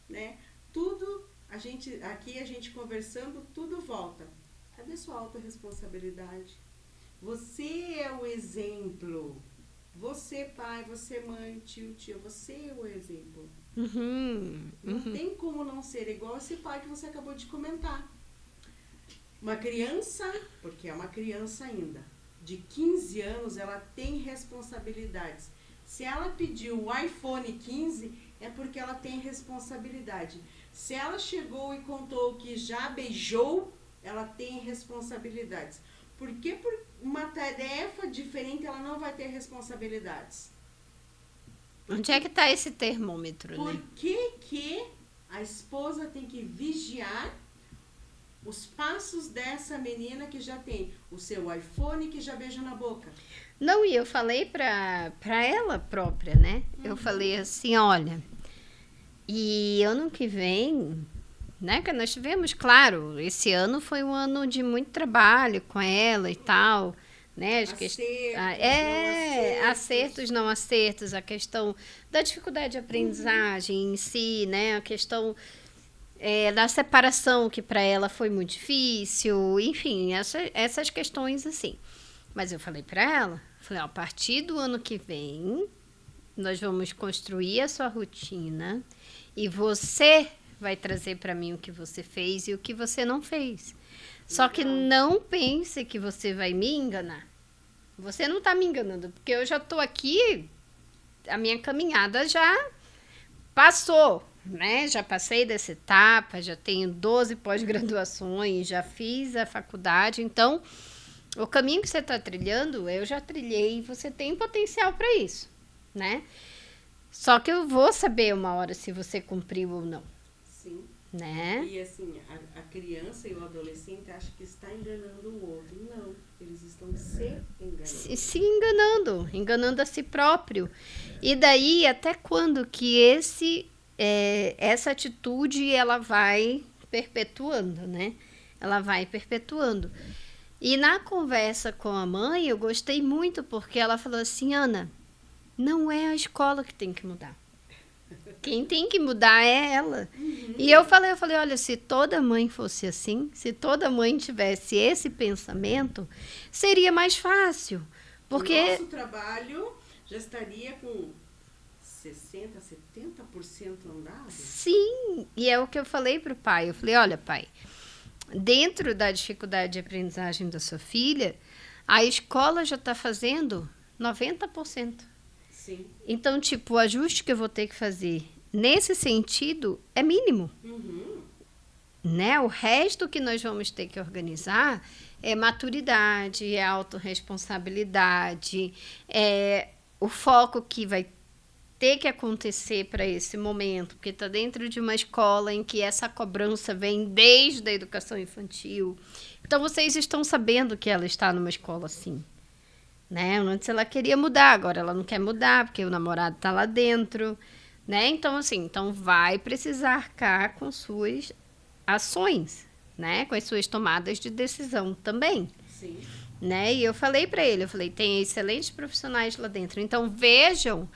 né? Tudo, aqui a gente conversando, tudo volta. Cadê sua autorresponsabilidade? Você é o exemplo. Você pai, você mãe, tio, tia, você é o exemplo. Uhum. Não tem como não ser igual esse pai que você acabou de comentar. Uma criança, porque é uma criança ainda, de 15 anos, ela tem responsabilidades. Se ela pediu o iPhone 15, é porque ela tem responsabilidade. Se ela chegou e contou que já beijou, ela tem responsabilidades. Porque por uma tarefa diferente ela não vai ter responsabilidades? Onde é que está esse termômetro, Por né? que a esposa tem que vigiar os passos dessa menina que já tem o seu iPhone, que já beija na boca? Não, e eu falei pra ela própria, né? Eu falei assim, olha, e ano que vem, né? Que nós tivemos, claro, esse ano foi um ano de muito trabalho com ela e tal, né? Acertos, não acertos, a questão da dificuldade de aprendizagem em si, né? A questão da separação, que para ela foi muito difícil, enfim, essas questões assim. Mas eu falei para ela, a partir do ano que vem, nós vamos construir a sua rotina e você vai trazer para mim o que você fez e o que você não fez. Só que não pense que você vai me enganar. Você não está me enganando, porque eu já estou aqui, a minha caminhada já passou, né? Já passei dessa etapa, já tenho 12 pós-graduações, já fiz a faculdade, então o caminho que você está trilhando, eu já trilhei e você tem potencial para isso, né? Só que eu vou saber uma hora se você cumpriu ou não. Sim. Né? E assim, a criança e o adolescente acham que está enganando o outro. Não, eles estão se enganando. Se enganando, enganando a si próprio. E daí, até quando que essa atitude, ela vai perpetuando, né? Ela vai perpetuando. E na conversa com a mãe, eu gostei muito, porque ela falou assim, Ana, não é a escola que tem que mudar. Quem tem que mudar é ela. Uhum. E eu falei, olha, se toda mãe fosse assim, se toda mãe tivesse esse pensamento, seria mais fácil. Porque o nosso trabalho já estaria com 60%, 70% andado? Sim, e é o que eu falei pro pai. Eu falei, olha, pai, dentro da dificuldade de aprendizagem da sua filha, a escola já está fazendo 90%. Sim. Então, tipo, o ajuste que eu vou ter que fazer nesse sentido é mínimo. Né? O resto que nós vamos ter que organizar é maturidade, é autorresponsabilidade, é o foco que vai ter que acontecer para esse momento, porque está dentro de uma escola em que essa cobrança vem desde a educação infantil. Então, vocês estão sabendo que ela está numa escola assim. Né? Antes ela queria mudar, agora ela não quer mudar, porque o namorado está lá dentro. Né? Então, assim, então vai precisar arcar com suas ações, né? Com as suas tomadas de decisão também. Sim. Né? E eu falei para ele, eu falei, tem excelentes profissionais lá dentro. Então, vejam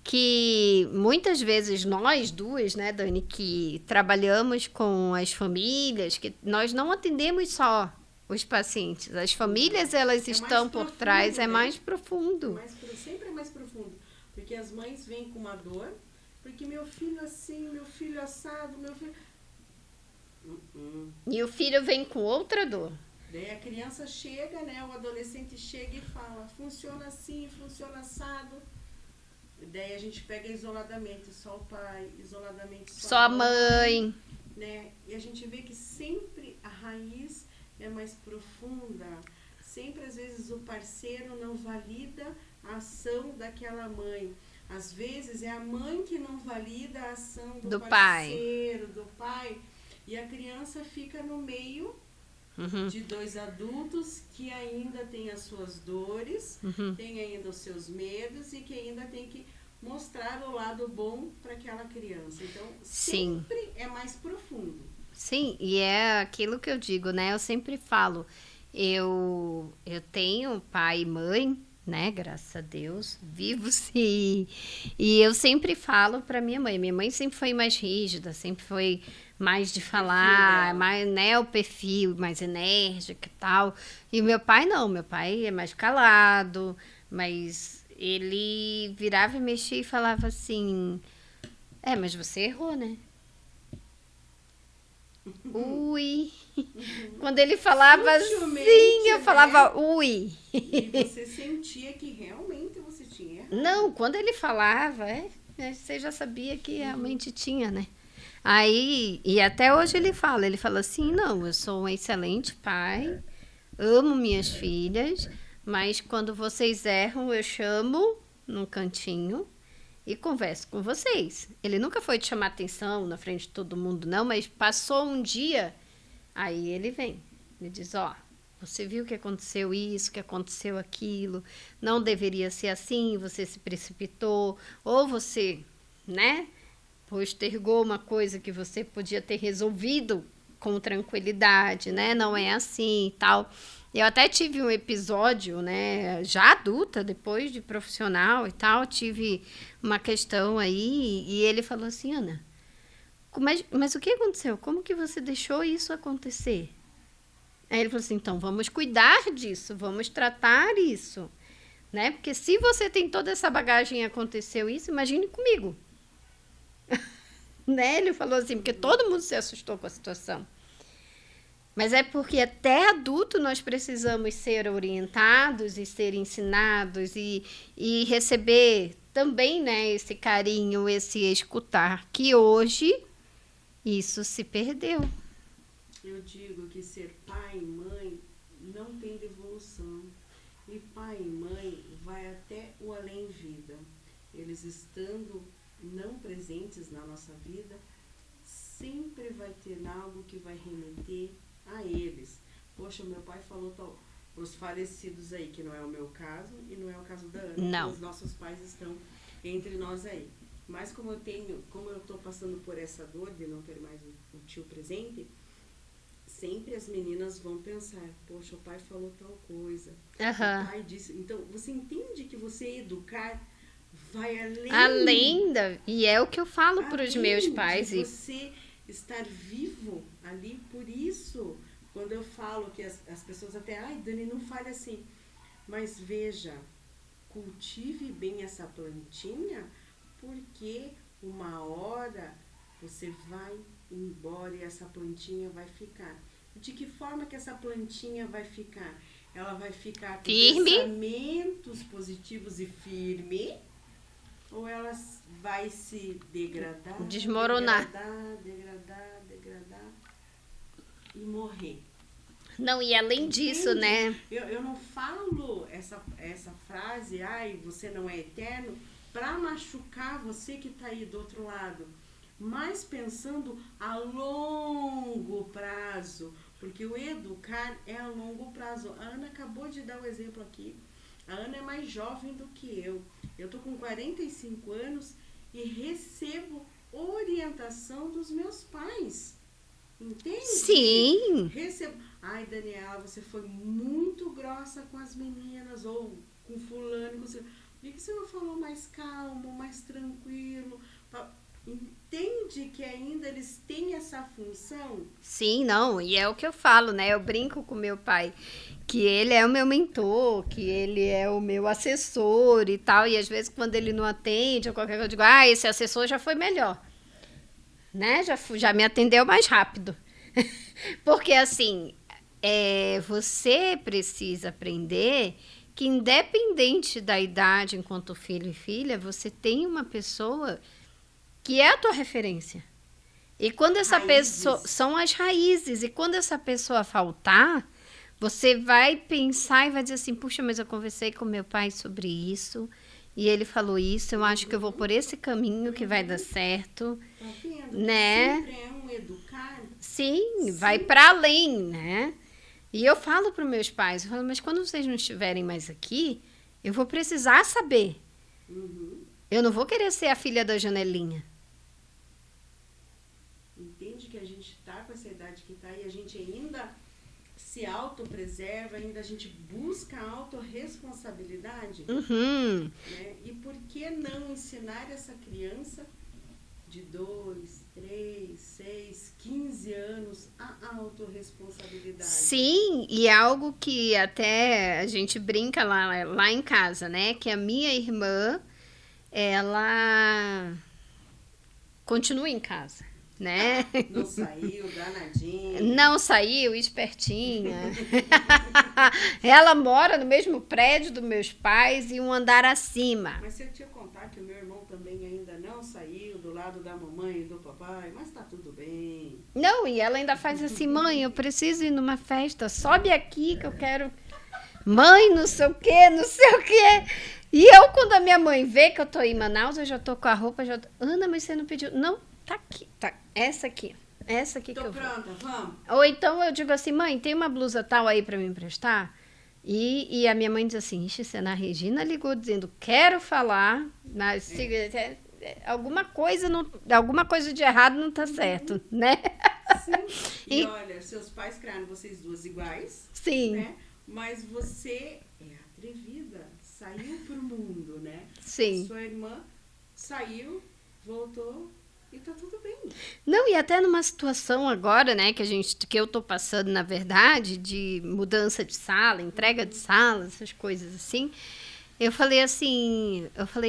que muitas vezes nós duas, né, Dani, que trabalhamos com as famílias, que nós não atendemos só os pacientes. As famílias, elas estão por profundo, trás, é né? mais profundo. Sempre é mais profundo. Porque as mães vêm com uma dor, porque meu filho assim, meu filho assado, meu filho... E o filho vem com outra dor. Daí a criança chega, né? O adolescente chega e fala, funciona assim, funciona assado. Daí a gente pega isoladamente só o pai, isoladamente só a mãe. Né? E a gente vê que sempre a raiz é mais profunda. Sempre, às vezes, o parceiro não valida a ação daquela mãe. Às vezes, é a mãe que não valida a ação do parceiro, do pai. E a criança fica no meio de dois adultos que ainda têm as suas dores, têm ainda os seus medos e que ainda tem que mostrar o lado bom para aquela criança. Então, sempre é mais profundo. Sim, e é aquilo que eu digo, né? Eu sempre falo, eu tenho pai e mãe, né? Graças a Deus, vivos, e eu sempre falo para minha mãe. Minha mãe sempre foi mais rígida, sempre foi mais de falar, mais, né? O perfil mais enérgico e tal. E o meu pai não, meu pai é mais calado, mas ele virava e mexia e falava assim, mas você errou, né? Ui. Quando ele falava assim, eu falava ui. E você sentia que realmente você tinha errado. Não, quando ele falava, você já sabia que realmente tinha, né? Aí, e até hoje ele fala assim, não, eu sou um excelente pai, amo minhas filhas, mas quando vocês erram, eu chamo num cantinho e converso com vocês. Ele nunca foi de chamar atenção na frente de todo mundo, não, mas passou um dia, aí ele vem. Ele diz, você viu que aconteceu isso, que aconteceu aquilo, não deveria ser assim, você se precipitou, ou você, né, postergou uma coisa que você podia ter resolvido com tranquilidade, né, não é assim e tal. Eu até tive um episódio, né, já adulta, depois de profissional e tal, tive uma questão aí e ele falou assim, Ana, mas o que aconteceu? Como que você deixou isso acontecer? Aí ele falou assim, então vamos cuidar disso, vamos tratar isso, né? Porque se você tem toda essa bagagem e aconteceu isso, imagine comigo. Né? Ele falou assim, porque todo mundo se assustou com a situação. Mas é porque até adulto nós precisamos ser orientados e ser ensinados e receber também, né, esse carinho, esse escutar, que hoje isso se perdeu. Eu digo que ser pai e mãe não tem devolução. E pai e mãe vai até o além-vida. Eles estando não presentes na nossa vida, sempre vai ter algo que vai remeter a eles. Poxa, meu pai falou os falecidos aí, que não é o meu caso e não é o caso da Ana. Não. Os nossos pais estão entre nós aí. Mas como eu estou passando por essa dor de não ter mais o tio presente, sempre as meninas vão pensar, poxa, o pai falou tal coisa, o pai disse. Então, você entende que você educar vai além e é o que eu falo para os meus pais. De você estar vivo ali, por isso, quando eu falo que as pessoas até, Dani, não fale assim, mas veja, cultive bem essa plantinha, porque uma hora você vai embora e essa plantinha vai ficar. De que forma que essa plantinha vai ficar? Ela vai ficar com firme, pensamentos positivos e firme, ou ela vai se degradar, desmoronar. degradar e morrer. Não, e além disso, né? Eu não falo essa frase, ai, você não é eterno, para machucar você que está aí do outro lado, mas pensando a longo prazo, porque o educar é a longo prazo. A Ana acabou de dar o exemplo aqui. A Ana é mais jovem do que eu. Eu tô com 45 anos e recebo orientação dos meus pais. Entende? Sim. Recebo. Ai, Daniela, você foi muito grossa com as meninas, ou com fulano. Por que você não falou mais calmo, mais tranquilo? Entende que ainda eles têm essa função? Sim, não, e é o que eu falo, né? Eu brinco com meu pai, que ele é o meu mentor, que ele é o meu assessor e tal, e às vezes quando ele não atende ou qualquer coisa, eu digo, esse assessor já foi melhor, né? Já me atendeu mais rápido. Porque assim, você precisa aprender que independente da idade enquanto filho e filha, você tem uma pessoa que é a tua referência. E quando essa pessoa... São as raízes. E quando essa pessoa faltar, você vai pensar e vai dizer assim, puxa, mas eu conversei com meu pai sobre isso, e ele falou isso, eu acho que eu vou por esse caminho que vai dar certo. Tá vendo? Né? Sempre é um educar. Sim, vai para além, né? E eu falo para os meus pais, eu falo, mas quando vocês não estiverem mais aqui, eu vou precisar saber. Eu não vou querer ser a filha da janelinha. Entende que a gente está com essa idade que está e a gente ainda se autopreserva, ainda a gente busca a autorresponsabilidade? Né? E por que não ensinar essa criança de 2, 3, 6, 15 anos a autorresponsabilidade? Sim, e é algo que até a gente brinca lá em casa, né? Que a minha irmã, ela continua em casa, né? Não saiu, danadinha. Não saiu, espertinha. Ela mora no mesmo prédio dos meus pais e um andar acima. Mas se eu te contar que o meu irmão também ainda não saiu do lado da mamãe e do papai, mas tá tudo bem. Não, e ela ainda faz assim, mãe, eu preciso ir numa festa, sobe aqui que eu quero... Mãe, não sei o quê, não sei o quê. E eu, quando a minha mãe vê que eu tô em Manaus, eu já tô com a roupa, Ana, mas você não pediu... Não, tá aqui, tá, essa aqui que eu vou. Tô pronta, vamos. Ou então eu digo assim, mãe, tem uma blusa tal aí pra me emprestar? E a minha mãe diz assim, ixi, a Regina ligou dizendo, quero falar, mas alguma coisa de errado não tá certo, né? Sim. E olha, seus pais criaram vocês duas iguais. Sim. Né? Mas você é atrevida, saiu pro mundo, né? Sim. Sua irmã saiu, voltou e tá tudo bem. Não, e até numa situação agora, né, que eu tô passando, na verdade, de mudança de sala, entrega de sala, essas coisas assim. Eu falei,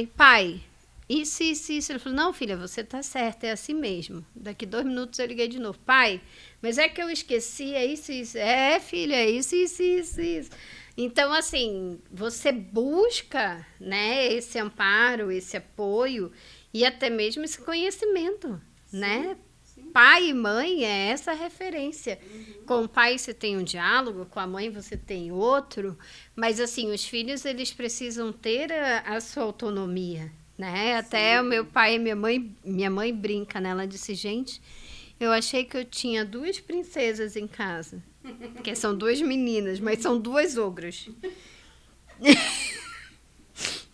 pai, isso. Ele falou, não, filha, você tá certa, é assim mesmo. Daqui 2 minutos eu liguei de novo. Pai, mas é que eu esqueci, é isso. É, filha, é isso. Então, assim, você busca, né, esse amparo, esse apoio e até mesmo esse conhecimento, sim, né? Sim. Pai e mãe é essa referência. Com o pai você tem um diálogo, com a mãe você tem outro, mas, assim, os filhos, eles precisam ter a sua autonomia, né? Até o meu pai e minha mãe brinca, né? Ela disse, gente, eu achei que eu tinha 2 princesas em casa, que são 2 meninas, mas são 2 ogras.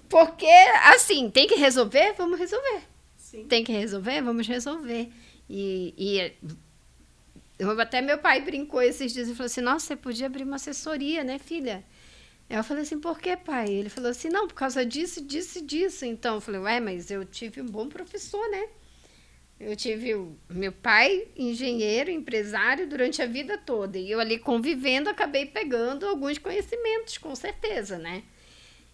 Porque, assim, tem que resolver? Vamos resolver. Sim. Tem que resolver? Vamos resolver. Até meu pai brincou esses dias e falou assim, nossa, você podia abrir uma assessoria, né, filha? Eu falei assim, por que, pai? Ele falou assim, não, por causa disso. Então, eu falei, mas eu tive um bom professor, né? Eu tive meu pai, engenheiro, empresário, durante a vida toda. E eu ali convivendo, acabei pegando alguns conhecimentos, com certeza, né?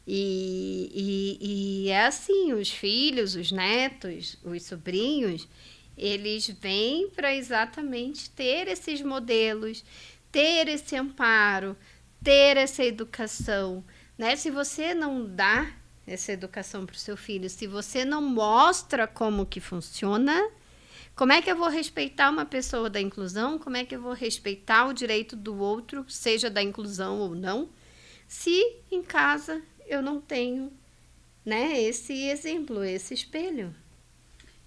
E é assim, os filhos, os netos, os sobrinhos, eles vêm para exatamente ter esses modelos, ter esse amparo, ter essa educação, né? Se você não dá essa educação para o seu filho, se você não mostra como que funciona, como é que eu vou respeitar uma pessoa da inclusão? Como é que eu vou respeitar o direito do outro, seja da inclusão ou não, se em casa eu não tenho, né, esse exemplo, esse espelho?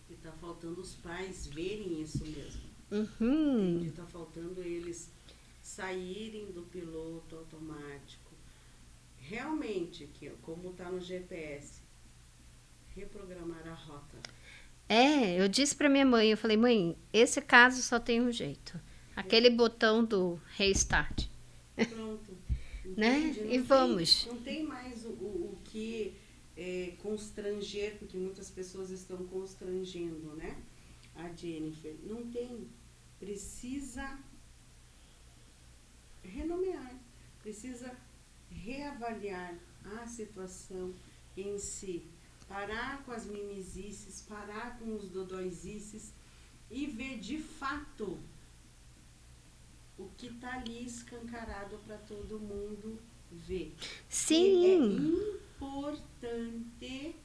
E tá faltando os pais verem isso mesmo. Uhum. E tá faltando eles saírem do piloto automático. Realmente, que como tá no GPS, reprogramar a rota. Eu disse para minha mãe, eu falei, mãe, esse caso só tem um jeito. Aquele botão do restart, Pronto. né? Entende? E vamos. Não tem mais o que constranger, porque muitas pessoas estão constrangendo, né? A Jennifer. Não tem. Precisa renomear. Precisa reavaliar a situação em si. Parar com as mimizices, parar com os dodóizices e ver de fato o que está ali escancarado para todo mundo ver. Sim. E é importante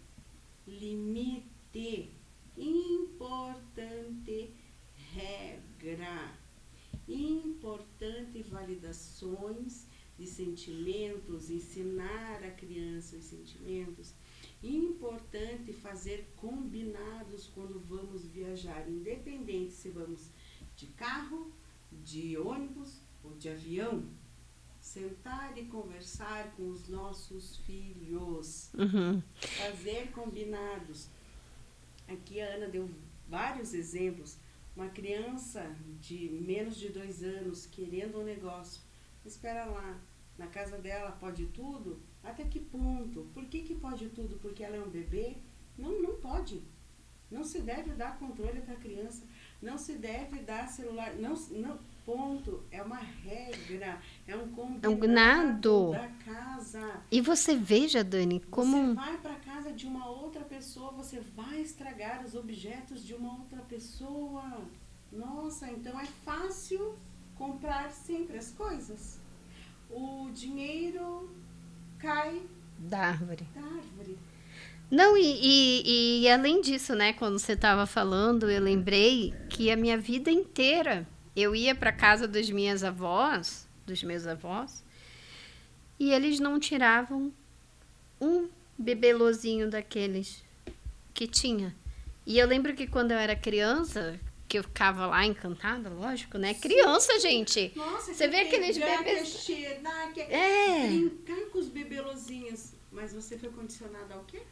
limite, importante regra, importante validações de sentimentos, ensinar a criança os sentimentos, importante fazer combinados quando vamos viajar, independente se vamos de carro, de ônibus ou de avião, sentar e conversar com os nossos filhos, fazer combinados. Aqui a Ana deu vários exemplos. Uma criança de menos de 2 anos querendo um negócio, espera lá, na casa dela pode tudo? Até que ponto? Por que pode tudo? Porque ela é um bebê? Não pode. Não se deve dar controle para a criança. Não se deve dar celular. Não, ponto. É uma regra. É um combinado da casa. E você veja, Dani, como... Você vai para a casa de uma outra pessoa, você vai estragar os objetos de uma outra pessoa. Nossa, então é fácil comprar sempre as coisas. O dinheiro cai da árvore. Não, e além disso, né, quando você estava falando, eu lembrei que a minha vida inteira eu ia para casa dos meus avós, e eles não tiravam um bibelozinho daqueles que tinha. E eu lembro que quando eu era criança, que eu ficava lá encantada, lógico, né? Criança, gente. Nossa, você vê aqueles bebês... Brincar com os bibelozinhos. Mas você foi condicionada ao quê?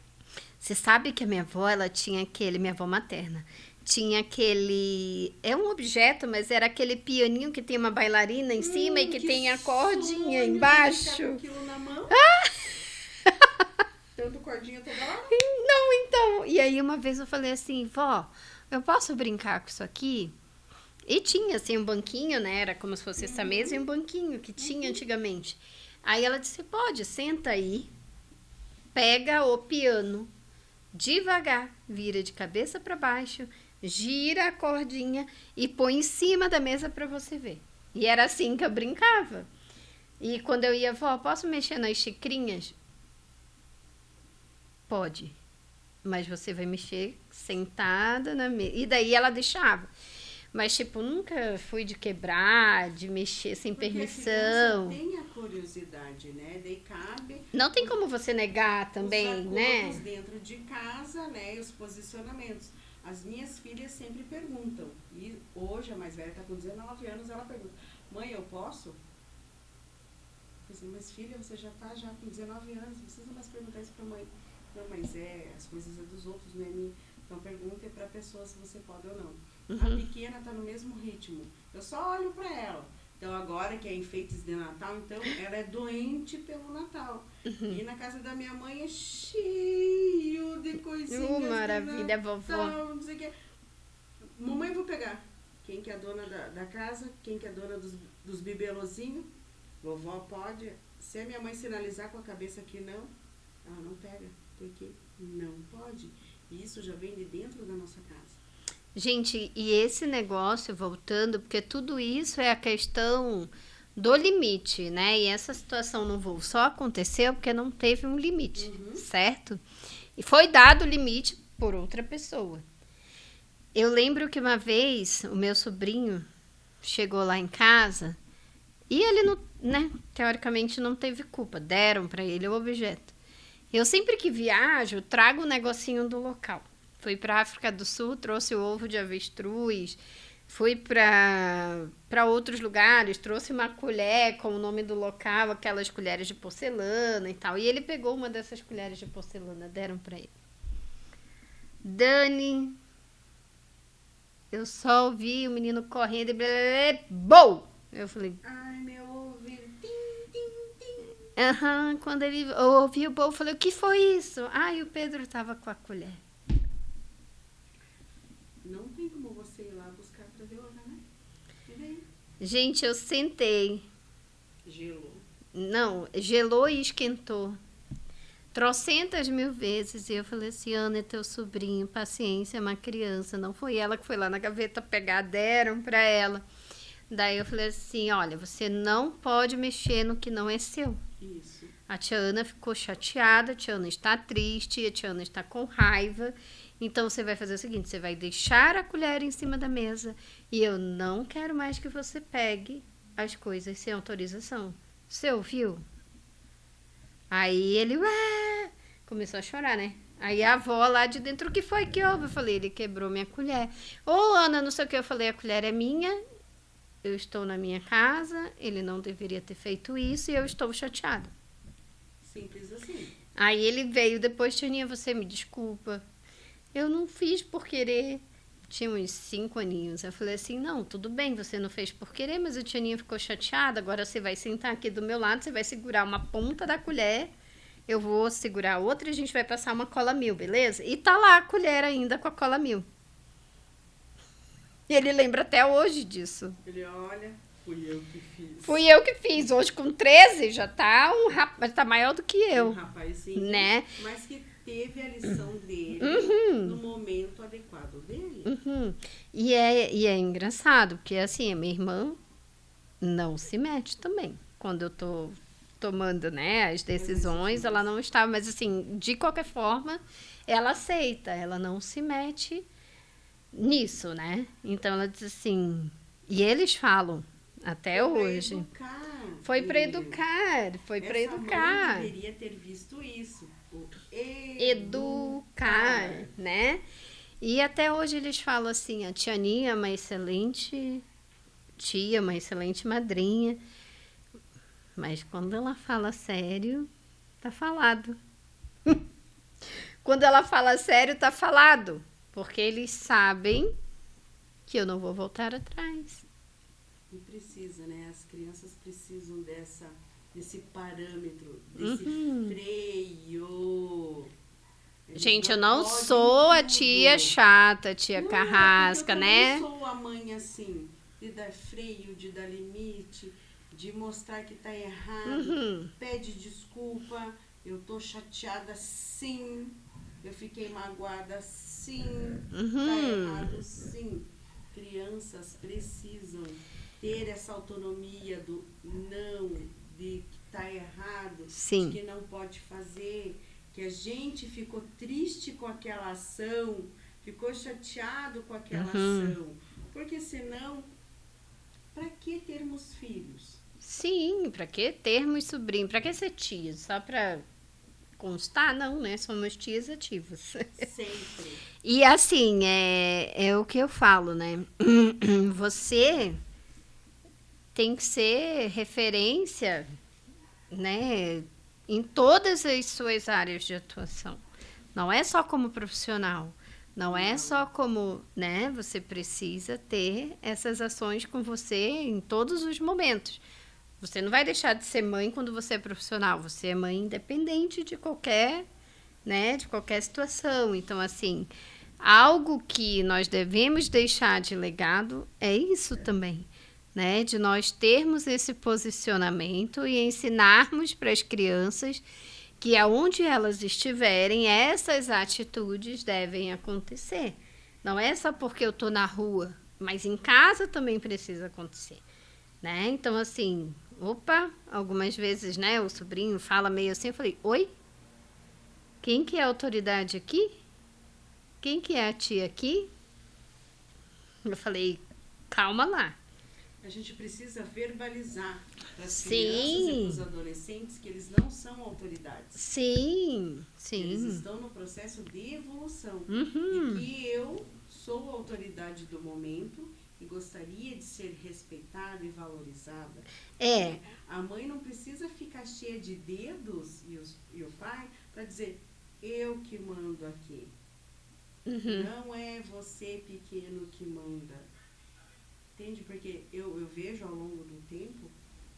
Você sabe que a minha avó, ela tinha aquele... Minha avó materna. Tinha aquele... É um objeto, mas era aquele pianinho que tem uma bailarina em cima e que tem a cordinha embaixo. Com aquilo na mão. Tanto cordinha toda lá. Não, então. E aí uma vez eu falei assim, vó, eu posso brincar com isso aqui? E tinha assim um banquinho, né? Era como se fosse essa mesa e um banquinho que tinha antigamente. Aí ela disse, pode, senta aí, pega o piano, devagar, vira de cabeça para baixo, gira a cordinha e põe em cima da mesa para você ver. E era assim que eu brincava. E quando eu ia, vó, posso mexer nas xicrinhas? Pode, mas você vai mexer sentada na mesa. E daí ela deixava. Mas, tipo, nunca fui de quebrar, de mexer sem permissão. Porque a criança tem a curiosidade, né? Daí cabe... Não tem como você negar também, né? Os dentro de casa, né? E os posicionamentos. As minhas filhas sempre perguntam. E hoje, a mais velha está com 19 anos, ela pergunta, mãe, eu posso? Eu disse, mas filha, você já está com 19 anos, não precisa mais perguntar isso para a mãe. Não, mas as coisas é dos outros, não é minha. Então pergunte para a pessoa se você pode ou não. A pequena está no mesmo ritmo. Eu só olho para ela. Então agora que é enfeites de Natal, então ela é doente pelo Natal. E na casa da minha mãe é cheio de coisinhas. Maravilha, vovó. Não sei o que. Mamãe, eu vou pegar. Quem que é a dona da casa? Quem que é a dona dos bibelozinhos? Vovó pode. Se a minha mãe sinalizar com a cabeça que não, ela não pega, porque não pode. E isso já vem de dentro da nossa casa. Gente, e esse negócio, voltando, porque tudo isso é a questão do limite, né? E essa situação no voo só aconteceu porque não teve um limite, certo? E foi dado o limite por outra pessoa. Eu lembro que uma vez o meu sobrinho chegou lá em casa e ele, não, né, teoricamente não teve culpa, deram para ele o objeto. Eu sempre que viajo, trago um negocinho do local. Fui para a África do Sul, trouxe o ovo de avestruz. Fui para outros lugares, trouxe uma colher com o nome do local, aquelas colheres de porcelana e tal. E ele pegou uma dessas colheres de porcelana, deram para ele. Dani, eu só ouvi o menino correndo e blá, blá, blá, bom! Eu falei, ai, meu ouvido, tim, tim, tim. Aham, quando ele ouviu o bom, eu falei, o que foi isso? Ai, o Pedro tava com a colher. Não tem como você ir lá buscar pra ver outra, né? E daí? Gente, eu sentei. Gelou. Não, gelou e esquentou. Trocentas mil vezes. E eu falei assim, Ana, é teu sobrinho, paciência, é uma criança. Não foi ela que foi lá na gaveta pegar, deram pra ela. Daí eu falei assim, olha, você não pode mexer no que não é seu. Isso. A tia Ana ficou chateada, a tia Ana está triste, a tia Ana está com raiva. Então você vai fazer o seguinte, você vai deixar a colher em cima da mesa e eu não quero mais que você pegue as coisas sem autorização. Você ouviu? Aí ele começou a chorar, né? Aí a avó lá de dentro, o que foi que houve? Eu falei, ele quebrou minha colher. Ô, Ana, não sei o que. Eu falei, a colher é minha, eu estou na minha casa, ele não deveria ter feito isso e eu estou chateada. Simples assim. Aí ele veio depois, Tianinha, você me desculpa. Eu não fiz por querer. Tinha uns 5 aninhos. Eu falei assim, não, tudo bem, você não fez por querer, mas a Tianinha ficou chateada. Agora você vai sentar aqui do meu lado, você vai segurar uma ponta da colher, eu vou segurar a outra e a gente vai passar uma cola mil, beleza? E tá lá a colher ainda com a cola mil. E ele lembra até hoje disso. Ele olha, fui eu que fiz. Fui eu que fiz. Hoje com 13 já tá um rapaz, tá maior do que eu. Um rapazinho, né? Mas que teve a lição dele no momento adequado dele. E é engraçado, porque assim, a minha irmã não se mete também. Quando eu tô tomando, né, as decisões, ela não está, mas assim, de qualquer forma, ela aceita, ela não se mete nisso, né? Então ela diz assim, e eles falam até hoje. Foi para educar, foi para educar. Mãe deveria ter visto isso. Educar, né? E até hoje eles falam assim, a Tianinha é uma excelente tia, uma excelente madrinha, mas quando ela fala sério, tá falado. Quando ela fala sério, tá falado, porque eles sabem que eu não vou voltar atrás. E precisa, né? As crianças precisam desse parâmetro, desse freio. Gente, eu não sou a tia chata, a tia carrasca, né? Eu não sou a mãe assim, de dar freio, de dar limite, de mostrar que tá errado, pede desculpa, eu tô chateada sim, eu fiquei magoada sim, tá errado sim. Crianças precisam ter essa autonomia do não, de que tá errado, Sim. de que não pode fazer, que a gente ficou triste com aquela ação, ficou chateado com aquela ação, porque senão, para que termos filhos? Sim, para que termos sobrinho? Para que ser tia? Só para constar? Não, né? Somos tias ativas. Sempre. E assim, é o que eu falo, né? Você tem que ser referência, né, em todas as suas áreas de atuação. Não é só como profissional, não é só como, né, você precisa ter essas ações com você em todos os momentos. Você não vai deixar de ser mãe quando você é profissional, você é mãe independente de qualquer, né, de qualquer situação. Então, assim, algo que nós devemos deixar de legado é isso também, né? De nós termos esse posicionamento e ensinarmos para as crianças que aonde elas estiverem, essas atitudes devem acontecer. Não é só porque eu tô na rua, mas em casa também precisa acontecer, né? Então, assim, opa, algumas vezes, né, o sobrinho fala meio assim, eu falei, oi? Quem que é a autoridade aqui? Quem que é a tia aqui? Eu falei, calma lá. A gente precisa verbalizar para as crianças e para os Sim, adolescentes que eles não são autoridades. sim, Eles sim. estão no processo de evolução. Uhum. E que eu sou a autoridade do momento e gostaria de ser respeitada e valorizada. É, A mãe não precisa ficar cheia de dedos e o pai para dizer eu que mando aqui. uhum. Não é você pequeno que manda. Entende? Porque eu vejo ao longo do tempo,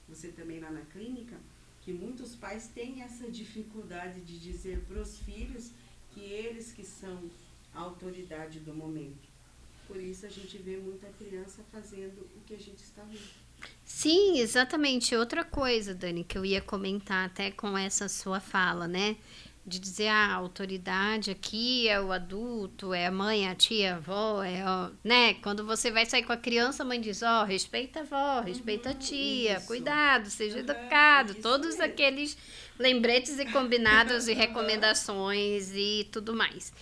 você também lá na clínica, que muitos pais têm essa dificuldade de dizer para os filhos que eles que são a autoridade do momento. Por isso a gente vê muita criança fazendo o que a gente está vendo. Sim, exatamente. Outra coisa, Dani, que eu ia comentar até com essa sua fala, né? De dizer, a autoridade aqui é o adulto, é a mãe, a tia, a avó, né? Quando você vai sair com a criança, a mãe diz, ó, respeita a avó, respeita a tia, Isso. cuidado, seja educado, Isso todos mesmo. aqueles lembretes e combinados e recomendações e tudo mais.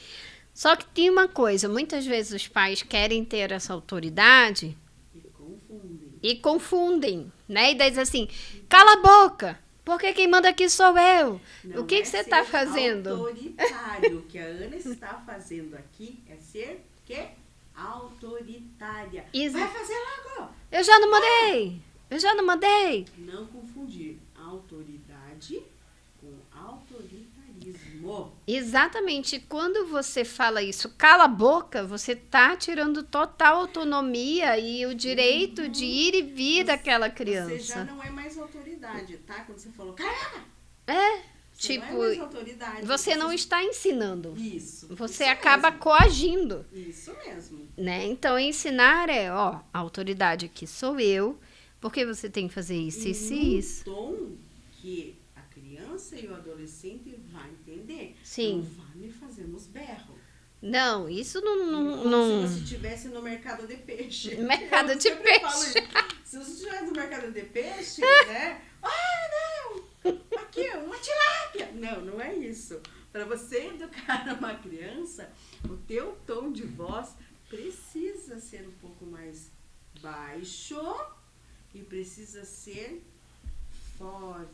Só que tem uma coisa, muitas vezes os pais querem ter essa autoridade E confundem. e confundem, né? E daí diz assim, cala a boca, porque quem manda aqui sou eu. Não O que é que você ser está fazendo? autoritário. O que a Ana está fazendo aqui é ser que? Autoritária. Isso. Vai fazer logo! Eu já não mandei, eu já não mandei. Não confundir autoridade com autoritarismo. Exatamente, quando você fala isso, cala a boca, você tá tirando total autonomia e o direito de ir e vir daquela Você já criança. não é mais autoridade, tá? Quando você falou, caramba! É, Você não é tipo, mais autoridade. você não está ensinando. Isso. Você isso acaba mesmo. coagindo. Isso mesmo. Né? Então, ensinar é, ó, a autoridade aqui sou eu, porque você tem que fazer isso, isso e isso. tom que a criança e o adolescente vai entender. Sim. Não vai me fazer nos berros. Não, isso não. Como não... se você estivesse no mercado de peixe. Mercado Eu de sempre peixe. falo isso. Se você estivesse no mercado de peixe, né? Ah, não! Aqui, uma tilápia! Não, não é isso. Para você educar uma criança, o teu tom de voz precisa ser um pouco mais baixo e precisa ser forte.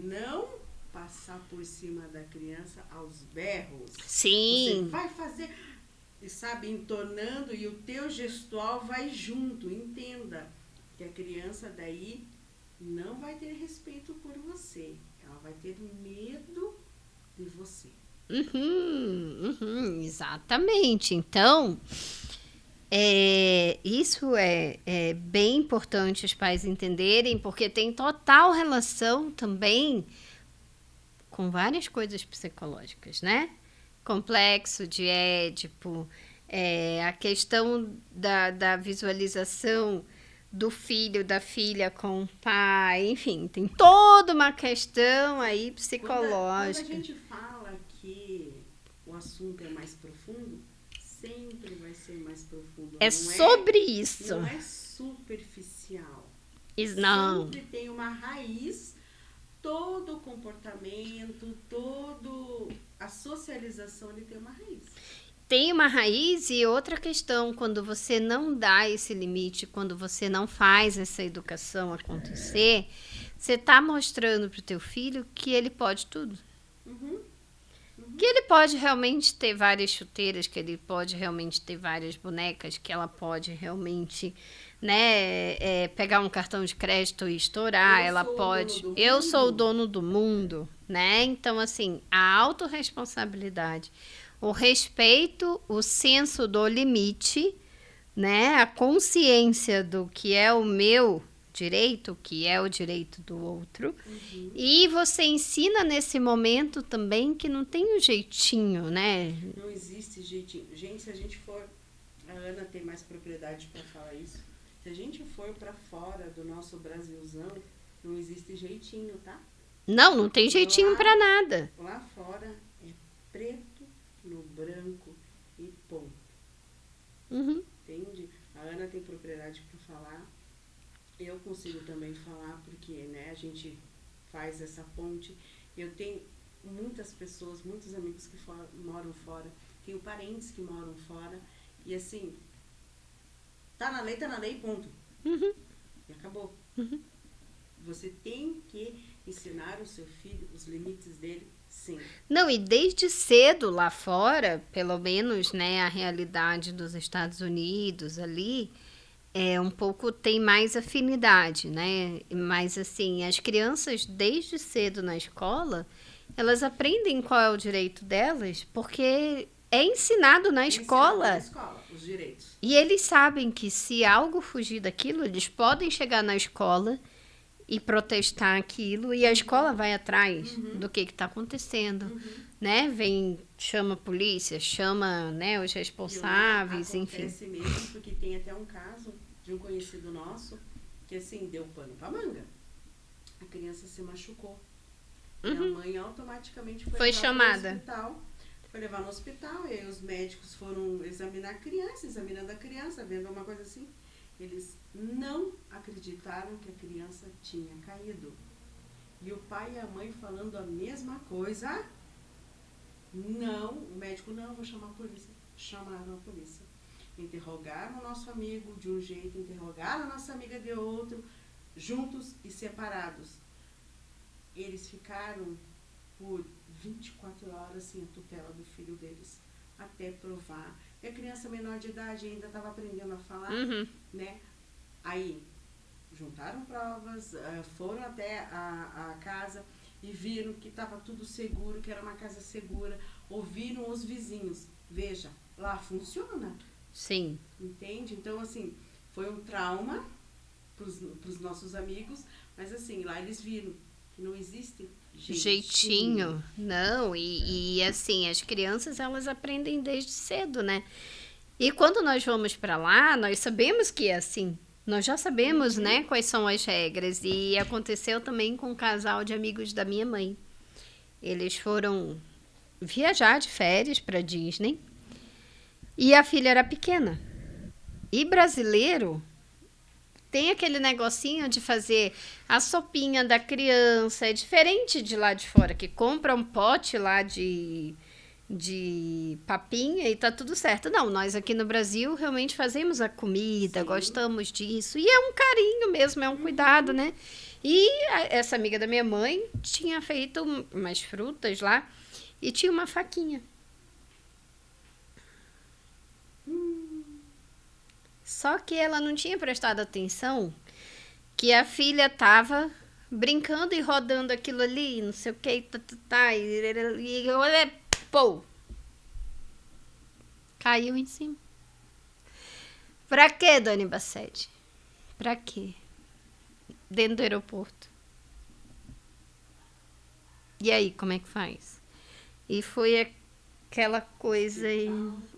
Não passar por cima da criança aos berros. Você Sim. vai fazer, sabe, entonando e o teu gestual vai junto. Entenda que a criança daí não vai ter respeito por você. Ela vai ter medo de você. Exatamente. Então, isso é bem importante os pais entenderem, porque tem total relação também com várias coisas psicológicas, né? Complexo de Édipo, a questão da visualização do filho, da filha com o pai, enfim, tem toda uma questão aí psicológica. Quando a gente fala que o assunto é mais profundo, sempre vai ser mais profundo. É sobre isso. Não é superficial. Não. Sempre tem uma raiz, todo o comportamento, toda a socialização, ele tem uma raiz. Tem uma raiz e outra questão, quando você não dá esse limite, quando você não faz essa educação acontecer, você está mostrando para o teu filho que ele pode tudo. Que ele pode realmente ter várias chuteiras, que ele pode realmente ter várias bonecas, que ela pode realmente, né, pegar um cartão de crédito e estourar, ela pode. Eu sou o dono do mundo, né? Então, assim, a autorresponsabilidade, o respeito, o senso do limite, né? A consciência do que é o meu direito, que é o direito do outro. E você ensina nesse momento também que não tem um jeitinho, né? Não existe jeitinho. Gente, se a gente for... A Ana tem mais propriedade para falar isso. Se a gente for para fora do nosso Brasilzão, não existe jeitinho, tá? Não tem jeitinho Lá- pra nada. Lá fora é preto no branco e ponto. Uhum. Entende? A Ana tem propriedade para falar. Eu consigo também falar porque, né, a gente faz essa ponte. Eu tenho muitas pessoas, muitos amigos que moram fora. Tenho parentes que moram fora. E assim, tá na lei, ponto. Uhum. E acabou. Uhum. Você tem que ensinar o seu filho os limites dele, sim. Não, e desde cedo lá fora, pelo menos, né, a realidade dos Estados Unidos ali é um pouco tem mais afinidade, né? Mas assim, as crianças desde cedo na escola, elas aprendem qual é o direito delas, porque é ensinado na escola. Na escola, os direitos. E eles sabem que se algo fugir daquilo, eles podem chegar na escola e protestar aquilo, e a escola vai atrás do que está acontecendo, né? Vem, chama a polícia, chama, né, os responsáveis, enfim. Acontece mesmo, porque tem até um caso de um conhecido nosso que, assim, deu pano pra manga. A criança se machucou. E a mãe automaticamente Foi chamada. No hospital. Foi levar no hospital, e aí os médicos foram examinar a criança, examinando a criança, vendo alguma coisa assim. Eles não acreditaram que a criança tinha caído. E o pai e a mãe falando a mesma coisa. Não, o médico, não, vou chamar a polícia. Chamaram a polícia. Interrogaram o nosso amigo de um jeito, interrogaram a nossa amiga de outro, juntos e separados. Eles ficaram por 24 horas sem a tutela do filho deles, até provar. E a criança menor de idade ainda estava aprendendo a falar, né? Aí, juntaram provas, foram até a casa e viram que estava tudo seguro, que era uma casa segura. Ouviram os vizinhos. Veja, lá funciona. Sim. Entende? Então, assim, foi um trauma para os nossos amigos, mas assim, lá eles viram que não existe Jeitinho. Não, e assim, as crianças, elas aprendem desde cedo, né? E quando nós vamos para lá, nós sabemos que é assim. Nós já sabemos, né, quais são as regras. E aconteceu também com um casal de amigos da minha mãe. Eles foram viajar de férias para Disney. E a filha era pequena. E brasileiro tem aquele negocinho de fazer a sopinha da criança. É diferente de lá de fora, que compra um pote lá de papinha e tá tudo certo. Não, nós aqui no Brasil realmente fazemos a comida, gostamos disso. E é um carinho mesmo, é um cuidado, né? E essa amiga da minha mãe tinha feito umas frutas lá e tinha uma faquinha. Só que ela não tinha prestado atenção que a filha tava brincando e rodando aquilo ali, não sei o que, e olha, pô, caiu em cima. Pra quê, Dani Bassett? Pra quê? Dentro do aeroporto. E aí, como é que faz? E foi aquela coisa aí,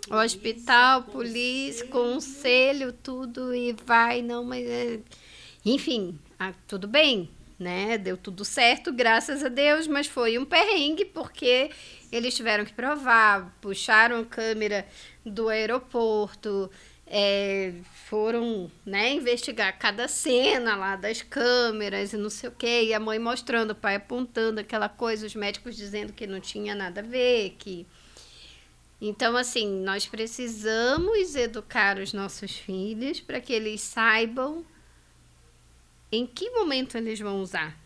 hospital, polícia, conselho, tudo, e vai, não, mas enfim, tudo bem, né? Deu tudo certo, graças a Deus, mas foi um perrengue, porque eles tiveram que provar, puxaram câmera do aeroporto, foram, né, investigar cada cena lá das câmeras e não sei o quê, e a mãe mostrando, o pai apontando aquela coisa, os médicos dizendo que não tinha nada a ver, que... Então, assim, nós precisamos educar os nossos filhos para que eles saibam em que momento eles vão usar,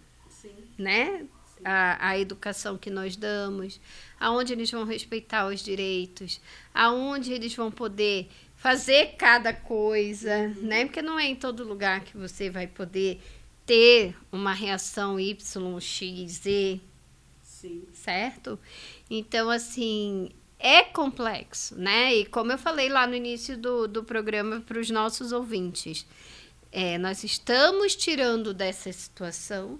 né? A educação que nós damos, aonde eles vão respeitar os direitos, aonde eles vão poder fazer cada coisa, né? Porque não é em todo lugar que você vai poder ter uma reação Y, X, Z, certo? Então, assim, é complexo, né? E como eu falei lá no início do programa para os nossos ouvintes, nós estamos tirando dessa situação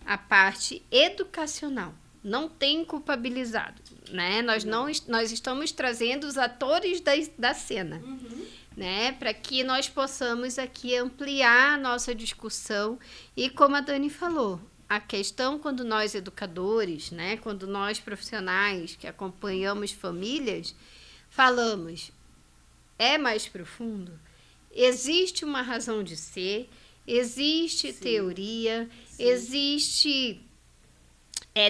a parte educacional. Não tem culpabilizado, né? Nós estamos trazendo os atores da cena, né? Para que nós possamos aqui ampliar a nossa discussão. E como a Dani falou, a questão quando nós educadores, né, quando nós profissionais que acompanhamos famílias, falamos, é mais profundo? Existe uma razão de ser, existe teoria, existe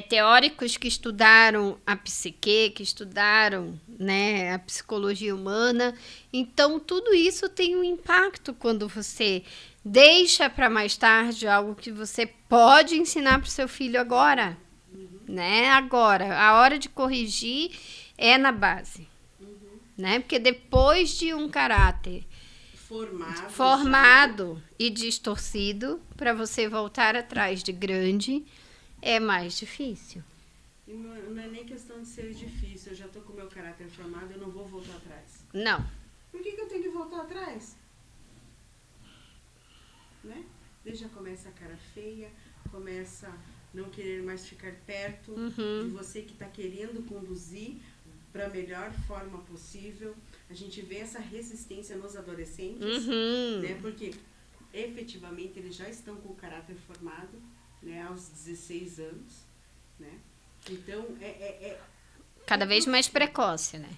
teóricos que estudaram a psique, que estudaram, né, a psicologia humana. Então, tudo isso tem um impacto quando você deixa para mais tarde algo que você pode ensinar para o seu filho agora. Né? Agora, a hora de corrigir é na base. Né? Porque depois de um caráter formado e distorcido, para você voltar atrás de grande, é mais difícil. E não é nem questão de ser difícil. Eu já tô com o meu caráter formado, eu não vou voltar atrás. Não. Por que eu tenho que voltar atrás? Né? Daí já começa a cara feia, começa a não querer mais ficar perto de você que está querendo conduzir para a melhor forma possível. A gente vê essa resistência nos adolescentes, né? Porque efetivamente eles já estão com o caráter formado, né? Aos 16 anos, né? Então cada vez mais precoce, né?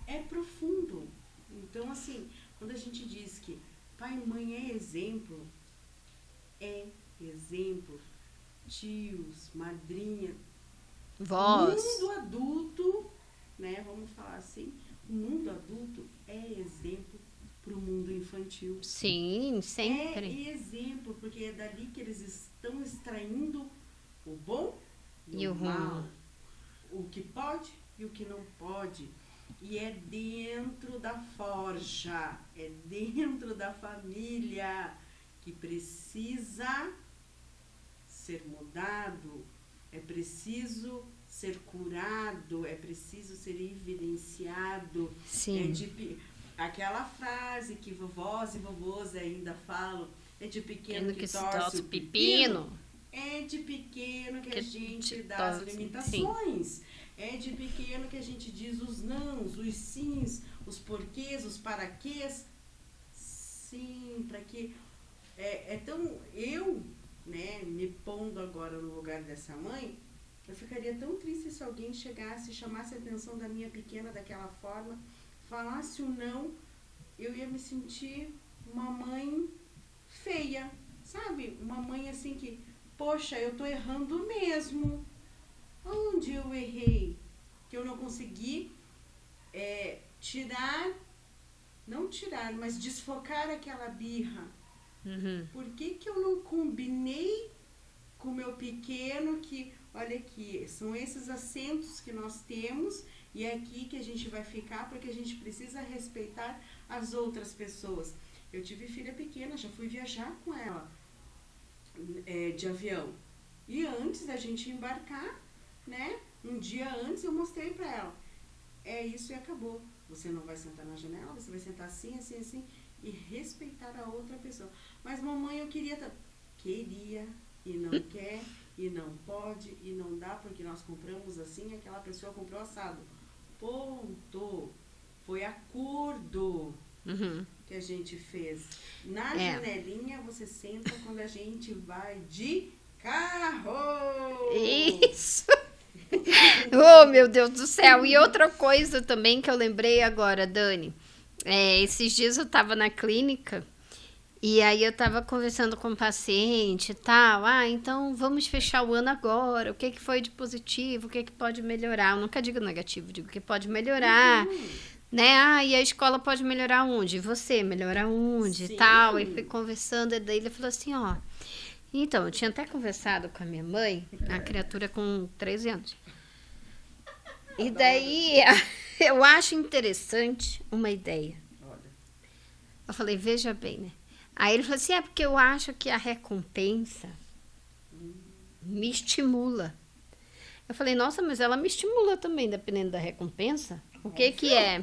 É profundo. Então, assim, quando a gente diz que pai e mãe é exemplo, tios, madrinha, vós. O mundo adulto, né, vamos falar assim, o mundo adulto é exemplo para o mundo infantil. Sim, sempre. É exemplo, porque é dali que eles estão extraindo o bom e o mal, o que pode e o que não pode. E é dentro da forja, é dentro da família que precisa ser mudado, é preciso ser curado, é preciso ser evidenciado. Sim. Aquela frase que vovós e vovôs ainda falam, é de pequeno que torce o pepino. É de pequeno que a gente dá as limitações. Sim. É de pequeno que a gente diz os nãos, os sims, os porquês, os paraquês. Sim, para que... Eu, né, me pondo agora no lugar dessa mãe, eu ficaria tão triste se alguém chegasse e chamasse a atenção da minha pequena daquela forma, falasse o não, eu ia me sentir uma mãe feia, sabe? Uma mãe assim que, poxa, eu tô errando mesmo. Onde eu errei? Que eu não consegui mas desfocar aquela birra. Por que eu não combinei com o meu pequeno que, olha aqui, são esses acentos que nós temos e é aqui que a gente vai ficar porque a gente precisa respeitar as outras pessoas. Eu tive filha pequena, já fui viajar com ela de avião. E antes da gente embarcar, né, um dia antes eu mostrei pra ela. É isso e acabou. Você não vai sentar na janela, você vai sentar assim, assim, assim e respeitar a outra pessoa. Mas mamãe, eu queria e não quer, e não pode, e não dá, porque nós compramos assim, aquela pessoa comprou assado. Ponto. Foi acordo que a gente fez. Na janelinha você senta quando a gente vai de carro. Isso. Oh, meu Deus do céu. E outra coisa também que eu lembrei agora, Dani. Esses dias eu tava na clínica e aí eu tava conversando com o paciente e tal. Então vamos fechar o ano agora. O que foi de positivo? O que pode melhorar? Eu nunca digo negativo, digo que pode melhorar. Né? E a escola pode melhorar onde? Você melhorar onde? E tal. E fui conversando, e daí ele falou assim, ó. Então, eu tinha até conversado com a minha mãe, a criatura com 13 anos. E daí, eu acho interessante uma ideia. Eu falei, veja bem, né? Aí ele falou assim, porque eu acho que a recompensa me estimula. Eu falei, nossa, mas ela me estimula também, dependendo da recompensa. O que é?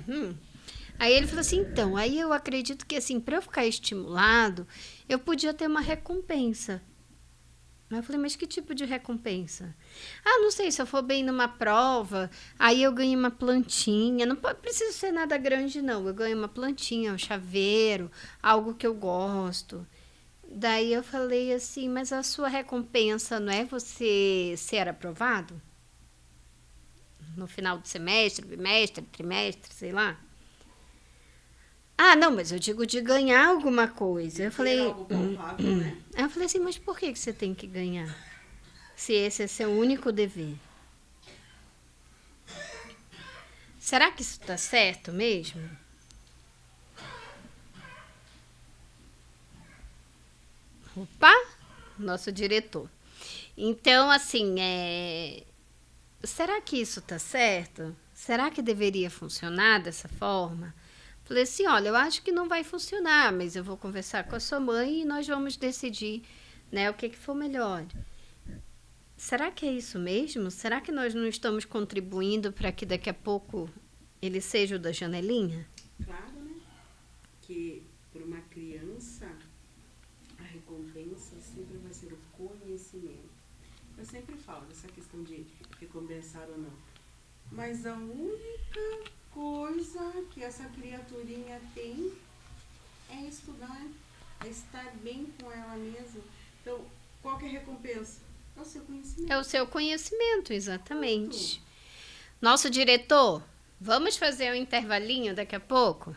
Aí ele falou assim, então, aí eu acredito que assim, para eu ficar estimulado, eu podia ter uma recompensa. Eu falei, mas que tipo de recompensa? Não sei, se eu for bem numa prova, aí eu ganho uma plantinha. Não precisa ser nada grande, não. Eu ganho uma plantinha, um chaveiro, algo que eu gosto. Daí eu falei assim, mas a sua recompensa não é você ser aprovado? No final do semestre, bimestre, trimestre, sei lá. Ah, não, mas eu digo de ganhar alguma coisa. Eu falei, algo palpável, né? Aí eu falei assim, mas por que você tem que ganhar? Se esse é seu único dever. Será que isso tá certo mesmo? Opa, nosso diretor. Então, assim, será que isso tá certo? Será que deveria funcionar dessa forma? Falei assim, olha, eu acho que não vai funcionar, mas eu vou conversar com a sua mãe e nós vamos decidir, né, o que for melhor. Será que é isso mesmo? Será que nós não estamos contribuindo para que daqui a pouco ele seja o da janelinha? Claro, né? Que para uma criança a recompensa sempre vai ser o conhecimento. Eu sempre falo dessa questão de recompensar ou não. Mas a única coisa que essa criaturinha tem é estudar, é estar bem com ela mesma. Então, qual que é a recompensa? É o seu conhecimento. É o seu conhecimento, exatamente. Nosso diretor, vamos fazer um intervalinho daqui a pouco?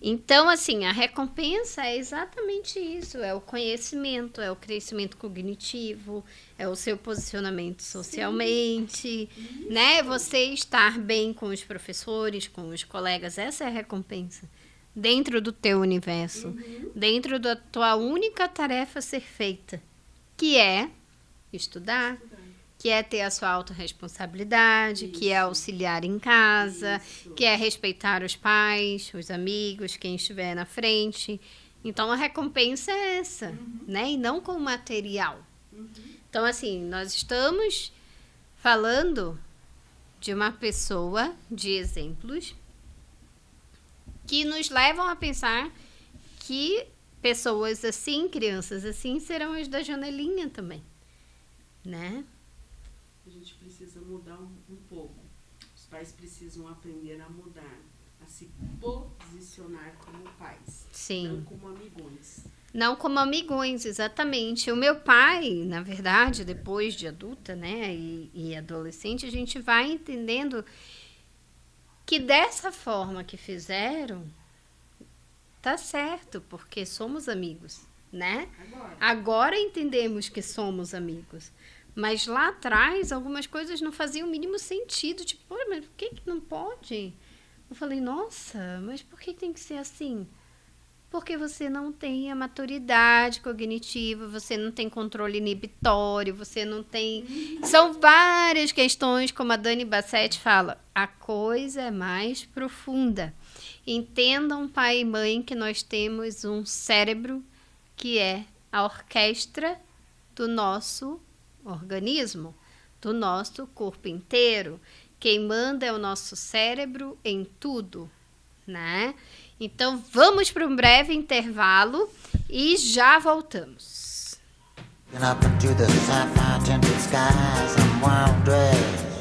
Então, assim, a recompensa é exatamente isso, é o conhecimento, é o crescimento cognitivo, é o seu posicionamento socialmente, né? Você estar bem com os professores, com os colegas, essa é a recompensa. Dentro do teu universo, dentro da tua única tarefa a ser feita, que é estudar, que é ter a sua autorresponsabilidade, que é auxiliar em casa, que é respeitar os pais, os amigos, quem estiver na frente. Então, a recompensa é essa, né? E não com material. Então, assim, nós estamos falando de uma pessoa, de exemplos, que nos levam a pensar que pessoas assim, crianças assim, serão as da janelinha também, né? A gente precisa mudar um pouco. Os pais precisam aprender a mudar, a se posicionar como pais. Sim. Não como amigões. Não como amigões, exatamente. O meu pai, na verdade, depois de adulta, né, e adolescente, a gente vai entendendo que dessa forma que fizeram, tá certo, porque somos amigos, né? Agora entendemos que somos amigos. Mas lá atrás, algumas coisas não faziam o mínimo sentido. Tipo, pô, mas por que não pode? Eu falei, nossa, mas por que tem que ser assim? Porque você não tem a maturidade cognitiva, você não tem controle inibitório, você não tem... São várias questões, como a Dani Bassetti fala. A coisa é mais profunda. Entendam, pai e mãe, que nós temos um cérebro que é a orquestra do nosso organismo, do nosso corpo inteiro. Quem manda é o nosso cérebro em tudo, né? Então, vamos para um breve intervalo e já voltamos. Up into the sapphire tinted skies, I'm wondering